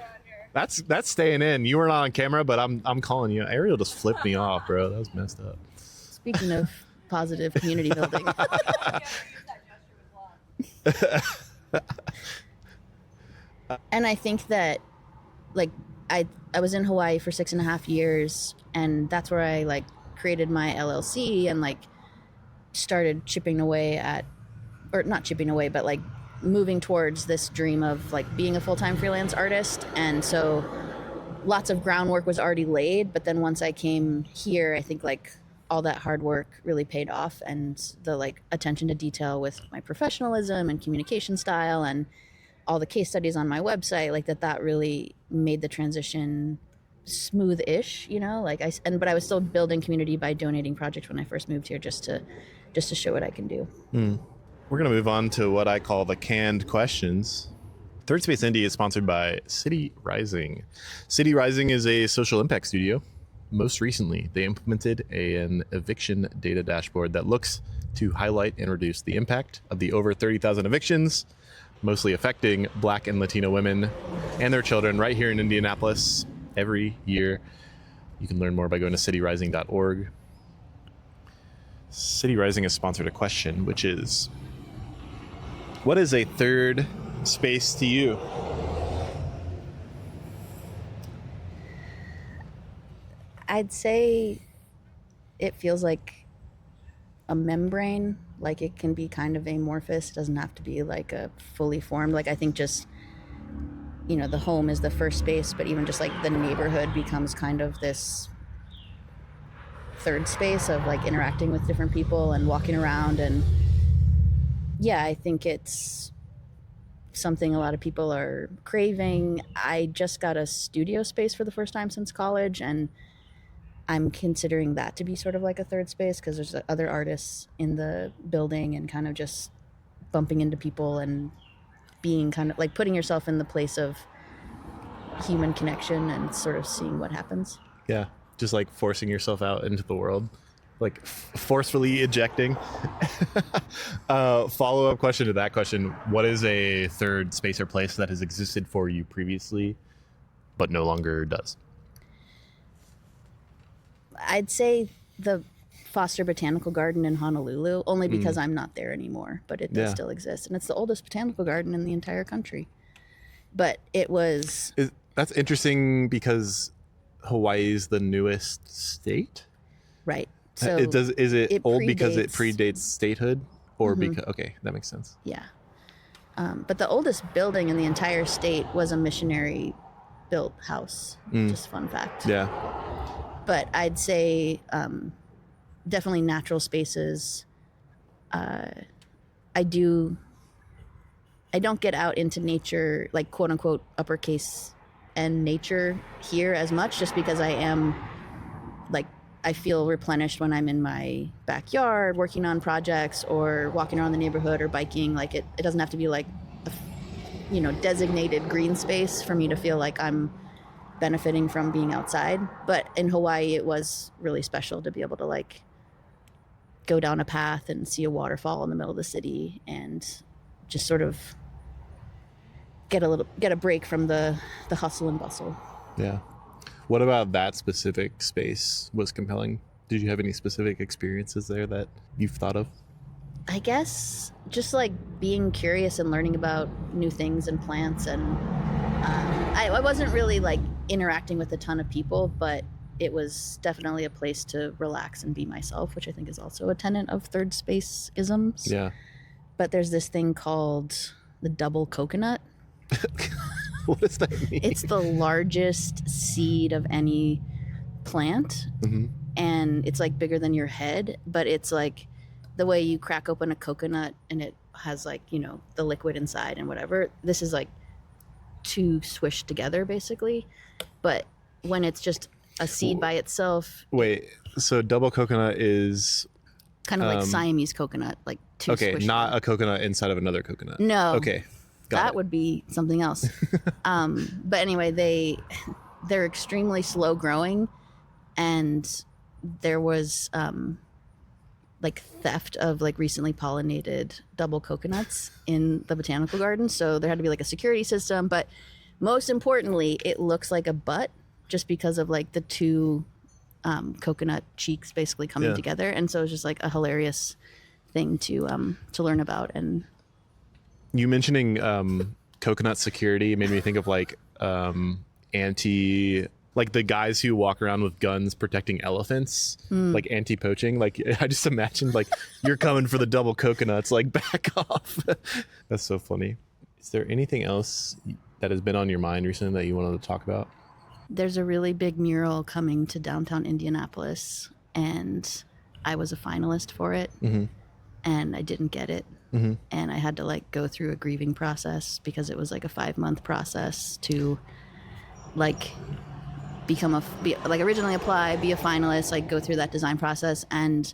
[SPEAKER 1] That's staying in. You weren't on camera, but I'm calling you. Ariel just flipped me off, bro. That was messed up.
[SPEAKER 3] Speaking of positive community building. And I think that, like, I was in Hawaii for 6.5 years, and that's where I like created my LLC and like started chipping away at, or not chipping away, but like moving towards this dream of like being a full-time freelance artist. And so lots of groundwork was already laid, but then once I came here, I think like all that hard work really paid off, and the like attention to detail with my professionalism and communication style and all the case studies on my website, like that really made the transition smooth-ish, you know, like but I was still building community by donating projects when I first moved here, just to show what I can do.
[SPEAKER 1] We're going to move on to what I call the canned questions. Third Space Indy is sponsored by City Rising. City Rising is a social impact studio. Most recently, they implemented an eviction data dashboard that looks to highlight and reduce the impact of the over 30,000 evictions, mostly affecting Black and Latino women and their children right here in Indianapolis every year. You can learn more by going to cityrising.org. City Rising has sponsored a question, which is, what is a third space to you?
[SPEAKER 3] I'd say it feels like a membrane. Like it can be kind of amorphous. It doesn't have to be like a fully formed. Like I think just, you know, the home is the first space, but even just like the neighborhood becomes kind of this third space of like interacting with different people and walking around. And yeah, I think it's something a lot of people are craving. I just got a studio space for the first time since college, and I'm considering that to be sort of like a third space because there's other artists in the building, and kind of just bumping into people and being kind of like putting yourself in the place of human connection and sort of seeing what happens.
[SPEAKER 1] Yeah, just like forcing yourself out into the world, like forcefully ejecting. Follow-up question to that question: what is a third space or place that has existed for you previously but no longer does?
[SPEAKER 3] I'd say the Foster Botanical Garden in Honolulu, only because I'm not there anymore, but it does still exist. And it's the oldest botanical garden in the entire country. But it was...
[SPEAKER 1] That's interesting because Hawaii is the newest state?
[SPEAKER 3] Right. So
[SPEAKER 1] is it old because it
[SPEAKER 3] predates-
[SPEAKER 1] predates statehood? Or because... Okay, that makes sense.
[SPEAKER 3] Yeah. But the oldest building in the entire state was a missionary-built house. Just fun fact.
[SPEAKER 1] Yeah.
[SPEAKER 3] but I'd say definitely natural spaces. I don't get out into nature, like quote unquote uppercase and nature here as much, just because I am like, I feel replenished when I'm in my backyard working on projects or walking around the neighborhood or biking. Like it doesn't have to be like a designated green space for me to feel like I'm benefiting from being outside. But in Hawaii, it was really special to be able to like go down a path and see a waterfall in the middle of the city and just sort of get a break from the hustle and bustle.
[SPEAKER 1] Yeah. What about that specific space was compelling? Did you have any specific experiences there that you've thought of?
[SPEAKER 3] I guess just like being curious and learning about new things and plants, and I wasn't really like interacting with a ton of people, but it was definitely a place to relax and be myself, which I think is also a tenet of Third Space isms.
[SPEAKER 1] Yeah.
[SPEAKER 3] But there's this thing called the double coconut.
[SPEAKER 1] What does that mean?
[SPEAKER 3] It's the largest seed of any plant, and it's like bigger than your head, but it's like the way you crack open a coconut and it has like, the liquid inside and whatever. This is like two swished together basically, but when it's just a seed by itself.
[SPEAKER 1] Wait, so double coconut is
[SPEAKER 3] kind of like Siamese coconut, like two swished
[SPEAKER 1] not
[SPEAKER 3] together.
[SPEAKER 1] a coconut inside of another coconut.
[SPEAKER 3] No.
[SPEAKER 1] Okay.
[SPEAKER 3] That would be something else. But anyway, they're extremely slow growing, and there was like theft of like recently pollinated double coconuts in the botanical garden. So there had to be like a security system, but most importantly, it looks like a butt just because of like the two coconut cheeks basically coming together. And so it's just like a hilarious thing to learn about. And
[SPEAKER 1] you mentioning coconut security made me think of like like the guys who walk around with guns protecting elephants, like anti-poaching. Like I just imagined like you're coming for the double coconuts, like back off. That's so funny. Is there anything else that has been on your mind recently that you wanted to talk about?
[SPEAKER 3] there's a really big mural coming to downtown Indianapolis, and I was a finalist for it, and I didn't get it. And I had to like go through a grieving process because it was like a 5-month process to like originally apply, be a finalist, like go through that design process. And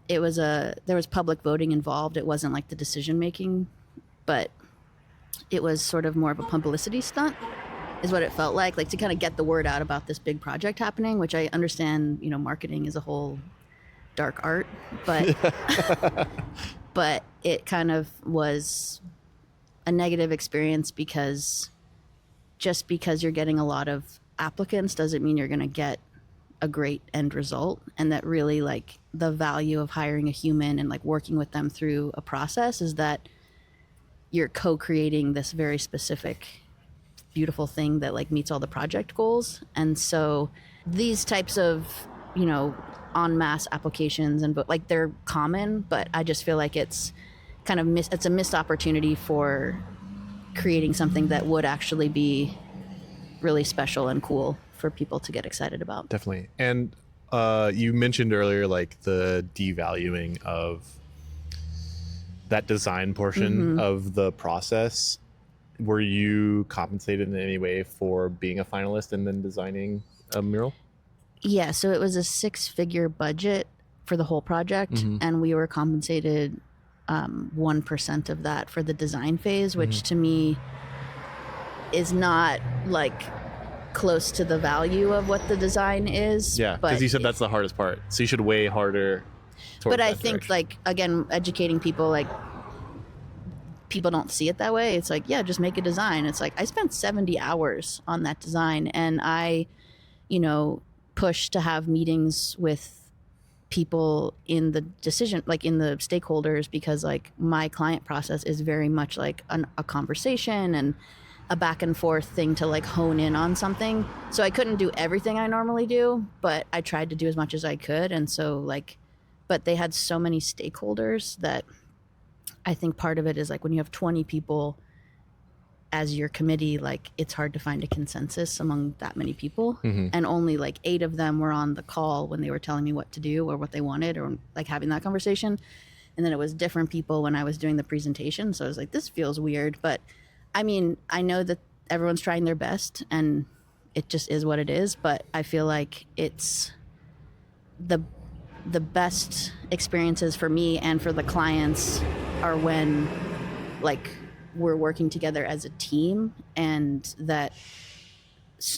[SPEAKER 3] there was public voting involved. It wasn't like the decision making, but it was sort of more of a publicity stunt is what it felt like to kind of get the word out about this big project happening, which I understand, marketing is a whole dark art, but but it kind of was a negative experience because just because you're getting a lot of applicants doesn't mean you're going to get a great end result. And that really like the value of hiring a human and like working with them through a process is that you're co-creating this very specific, beautiful thing that like meets all the project goals. And so these types of, en masse applications and like they're common, but I just feel like it's kind of it's a missed opportunity for creating something that would actually be really special and cool for people to get excited about.
[SPEAKER 1] Definitely. And you mentioned earlier like the devaluing of that design portion of the process. Were you compensated in any way for being a finalist and then designing a mural?
[SPEAKER 3] Yeah, so it was a 6-figure budget for the whole project, and we were compensated 1% of that for the design phase, which to me is not like close to the value of what the design is.
[SPEAKER 1] Yeah, because you said that's the hardest part, so you should weigh harder.
[SPEAKER 3] But I think like again, educating people, like people don't see it that way. It's like, yeah, just make a design. It's like I spent 70 hours on that design, and I push to have meetings with people in the decision, like in the stakeholders, because like my client process is very much like a conversation and a back and forth thing to like hone in on something. So I couldn't do everything I normally do, but I tried to do as much as I could. And so like, but they had so many stakeholders that I think part of it is like when you have 20 people as your committee, like it's hard to find a consensus among that many people.
[SPEAKER 1] Mhm.
[SPEAKER 3] And only like 8 of them were on the call when they were telling me what to do or what they wanted or like having that conversation. And then it was different people when I was doing the presentation. So I was like, this feels weird. But I mean, I know that everyone's trying their best and it just is what it is. But I feel like it's the best experiences for me and for the clients are when like we're working together as a team, and that,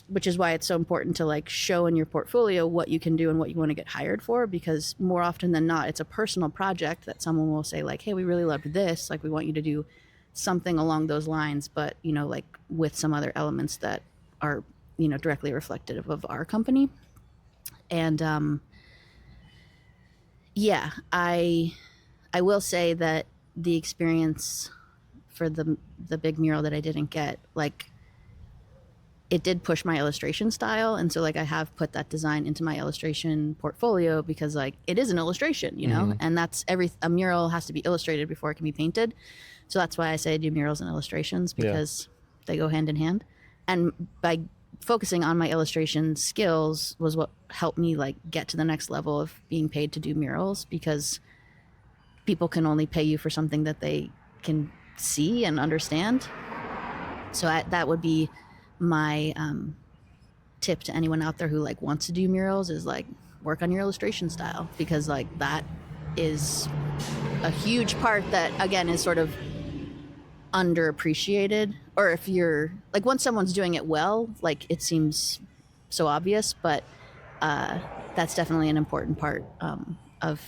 [SPEAKER 3] which is why it's so important to like show in your portfolio what you can do and what you want to get hired for, because more often than not it's a personal project that someone will say like, hey, we really loved this, like we want you to do something along those lines, but you know, like with some other elements that are, you know, directly reflective of our company. And yeah, I will say that the experience for the big mural that I didn't get, like it did push my illustration style. And so like I have put that design into my illustration portfolio because like it is an illustration, you know, and that's a mural has to be illustrated before it can be painted. So that's why I say I do murals and illustrations, because they go hand in hand. And by focusing on my illustration skills was what helped me like get to the next level of being paid to do murals, because people can only pay you for something that they can see and understand. So that would be my tip to anyone out there who like wants to do murals, is like work on your illustration style, because like that is a huge part that again is sort of underappreciated. Or if you're like, once someone's doing it well, like it seems so obvious, but that's definitely an important part of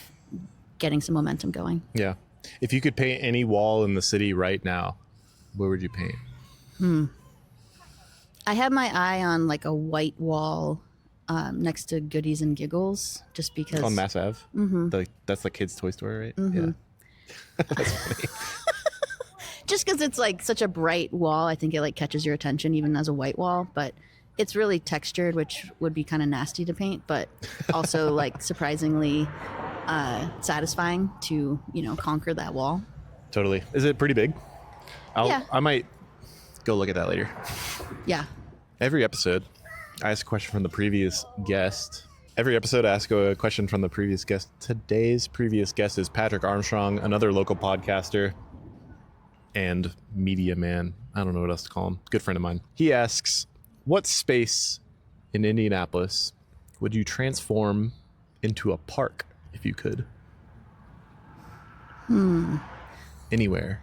[SPEAKER 3] getting some momentum going.
[SPEAKER 1] Yeah. If you could paint any wall in the city right now, where would you paint?
[SPEAKER 3] I have my eye on like a white wall next to Goodies and Giggles, just because.
[SPEAKER 1] On Mass Ave? That's the kids' toy store, right? Yeah. That's funny.
[SPEAKER 3] Just because it's like such a bright wall, I think it like catches your attention even as a white wall, but it's really textured, which would be kind of nasty to paint, but also like surprisingly satisfying to, you know, conquer that wall.
[SPEAKER 1] Totally. Is it pretty big?
[SPEAKER 3] Yeah.
[SPEAKER 1] I might go look at that later.
[SPEAKER 3] Yeah.
[SPEAKER 1] Every episode, I ask a question from the previous guest. Today's previous guest is Patrick Armstrong, another local podcaster and media man. I don't know what else to call him. Good friend of mine. He asks, what space in Indianapolis would you transform into a park if you could? Anywhere.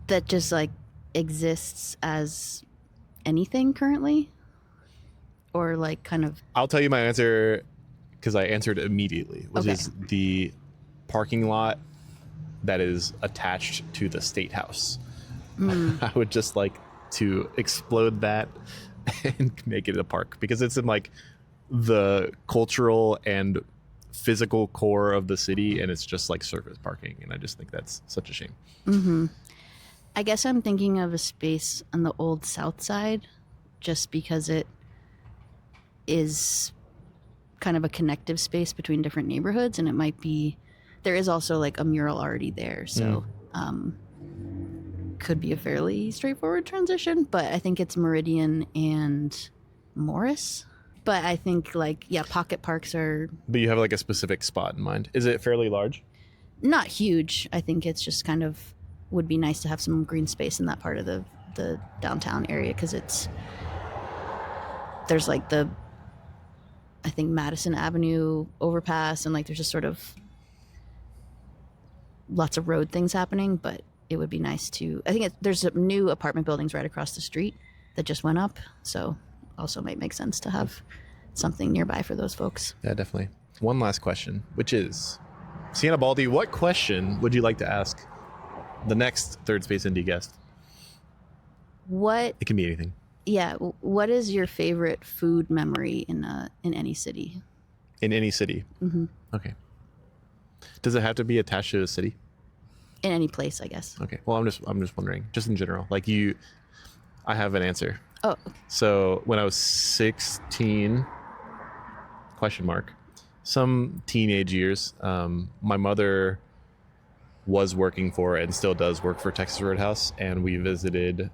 [SPEAKER 3] That just like exists as anything currently? Or like kind of.
[SPEAKER 1] I'll tell you my answer because I answered immediately, which is the parking lot that is attached to the State House. I would just like to explode that and make it a park, because it's in like the cultural and physical core of the city, and it's just like surface parking, and I just think that's such a shame.
[SPEAKER 3] I guess I'm thinking of a space on the old South Side, just because it is kind of a connective space between different neighborhoods, and it might be, there is also like a mural already there, so could be a fairly straightforward transition, but I think it's Meridian and Morris. But I think like, yeah, pocket parks are.
[SPEAKER 1] But you have like a specific spot in mind. Is it fairly large?
[SPEAKER 3] Not huge. I think it's just kind of would be nice to have some green space in that part of the downtown area, because there's like the, I think, Madison Avenue overpass, and like there's just sort of lots of road things happening, but it would be nice to, I think there's some new apartment buildings right across the street that just went up, so also might make sense to have something nearby for those folks.
[SPEAKER 1] Yeah, definitely. One last question, which is, Siena Baldi, what question would you like to ask the next Third Space Indy guest?
[SPEAKER 3] What?
[SPEAKER 1] It can be anything.
[SPEAKER 3] Yeah. What is your favorite food memory in any city?
[SPEAKER 1] In any city? Okay. Does it have to be attached to a city?
[SPEAKER 3] In any place, I guess.
[SPEAKER 1] Okay. Well, I'm just wondering, just in general. Like I have an answer.
[SPEAKER 3] Oh. Okay.
[SPEAKER 1] So when I was 16, some teenage years, my mother was working for and still does work for Texas Roadhouse, and we visited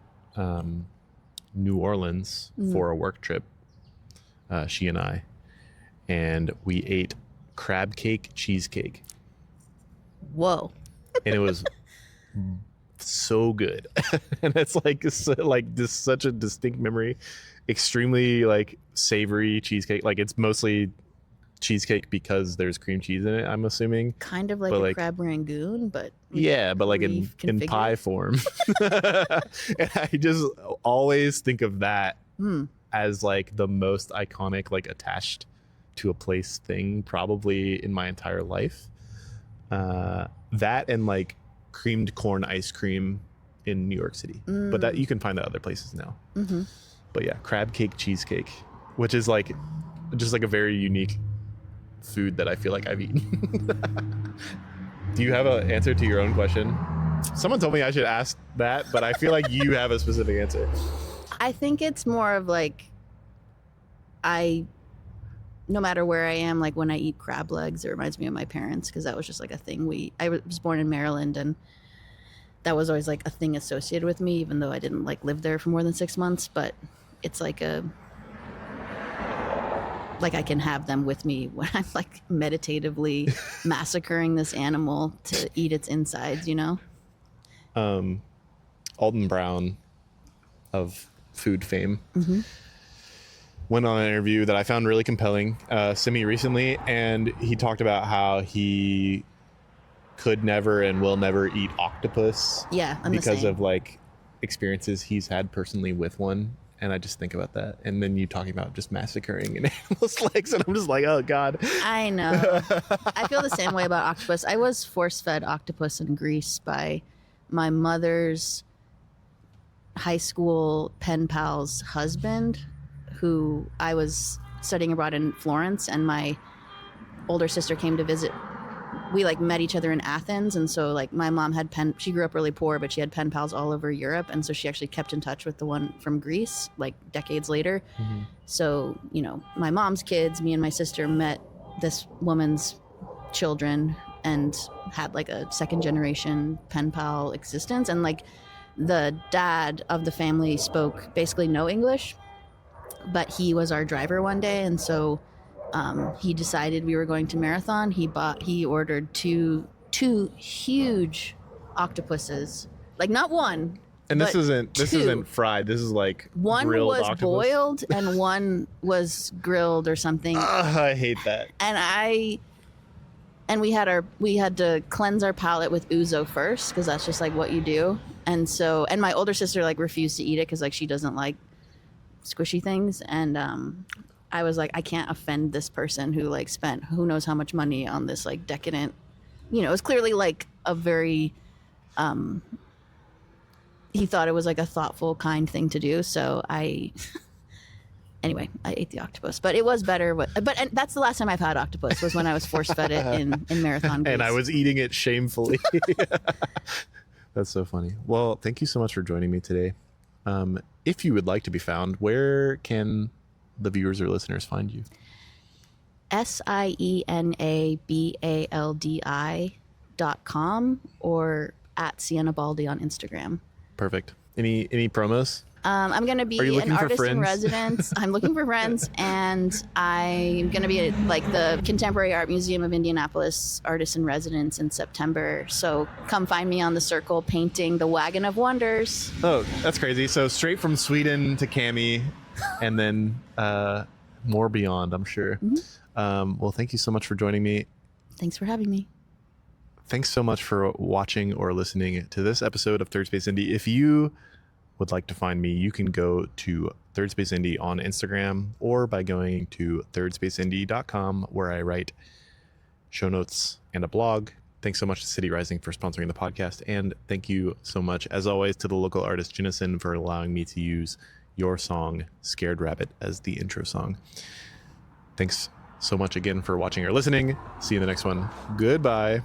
[SPEAKER 1] New Orleans for a work trip, she and I, and we ate crab cake cheesecake.
[SPEAKER 3] Whoa.
[SPEAKER 1] And it was so good. And it's like this such a distinct memory. Extremely like savory cheesecake. Like it's mostly cheesecake because there's cream cheese in it, I'm assuming.
[SPEAKER 3] Kind of like
[SPEAKER 1] But
[SPEAKER 3] a
[SPEAKER 1] like,
[SPEAKER 3] crab rangoon, but
[SPEAKER 1] yeah, but like in
[SPEAKER 3] reconfigured.
[SPEAKER 1] pie form. And I just always think of that as like the most iconic, like attached to a place thing probably in my entire life. That and like creamed corn ice cream in New York City. But that you can find that other places now. But yeah, crab cake cheesecake, which is like just like a very unique food that I feel like I've eaten. Do you have an answer to your own question? Someone told me I should ask that, but I feel like you have a specific answer.
[SPEAKER 3] I think it's more of like, no matter where I am, like when I eat crab legs, it reminds me of my parents, because that was just like a thing. I was born in Maryland, and that was always like a thing associated with me, even though I didn't like live there for more than 6 months. But it's like I can have them with me when I'm like meditatively massacring this animal to eat its insides, you know?
[SPEAKER 1] Alden Brown of food fame went on an interview that I found really compelling, semi recently, and he talked about how he could never and will never eat octopus.
[SPEAKER 3] Yeah, I'm the
[SPEAKER 1] because
[SPEAKER 3] same.
[SPEAKER 1] of like experiences he's had personally with one. And I just think about that. And then you talking about just massacring an animal's legs, and I'm just like, oh God.
[SPEAKER 3] I know. I feel the same way about octopus. I was force-fed octopus in Greece by my mother's high school pen pal's husband, who I was studying abroad in Florence, and my older sister came to visit. We like met each other in Athens, and so like my mom had she grew up really poor, but she had pen pals all over Europe, and so she actually kept in touch with the one from Greece like decades later. So, you know, my mom's kids, me and my sister met this woman's children and had like a second generation pen pal existence. And like the dad of the family spoke basically no English, but he was our driver one day, and so he decided we were going to Marathon. He ordered two huge octopuses, like not one.
[SPEAKER 1] And this
[SPEAKER 3] but
[SPEAKER 1] isn't fried. This is like
[SPEAKER 3] one
[SPEAKER 1] grilled
[SPEAKER 3] was
[SPEAKER 1] octopus.
[SPEAKER 3] boiled and one was grilled or something.
[SPEAKER 1] I hate that.
[SPEAKER 3] And we had to cleanse our palate with ouzo first, because that's just like what you do. And my older sister like refused to eat it because like she doesn't like squishy things. And I was like, I can't offend this person who like spent who knows how much money on this like decadent, you know, it's clearly like a very, he thought it was like a thoughtful, kind thing to do. So anyway, I ate the octopus, but it was better. And that's the last time I've had octopus, was when I was force fed it in Marathon, Greece.
[SPEAKER 1] And I was eating it shamefully. That's so funny. Well, thank you so much for joining me today. If you would like to be found, where can the viewers or listeners find you?
[SPEAKER 3] SienaBaldi.com or at Siena Baldi on Instagram.
[SPEAKER 1] Perfect. Any promos?
[SPEAKER 3] I'm going to be an artist in residence. I'm looking for friends, and I'm going to be at like the Contemporary Art Museum of Indianapolis artist in residence in September. So come find me on the Circle painting the Wagon of Wonders.
[SPEAKER 1] Oh, that's crazy. So straight from Sweden to Cami, and then more beyond, I'm sure. Well, thank you so much for joining me.
[SPEAKER 3] Thanks for having me.
[SPEAKER 1] Thanks so much for watching or listening to this episode of Third Space Indy. If you would like to find me, you can go to Third Space Indy on Instagram, or by going to thirdspaceindy.com, where I write show notes and a blog. Thanks so much to City Rising for sponsoring the podcast. And thank you so much, as always, to the local artist Jennasen for allowing me to use your song, Scared Rabbit, as the intro song. Thanks so much again for watching or listening. See you in the next one. Goodbye.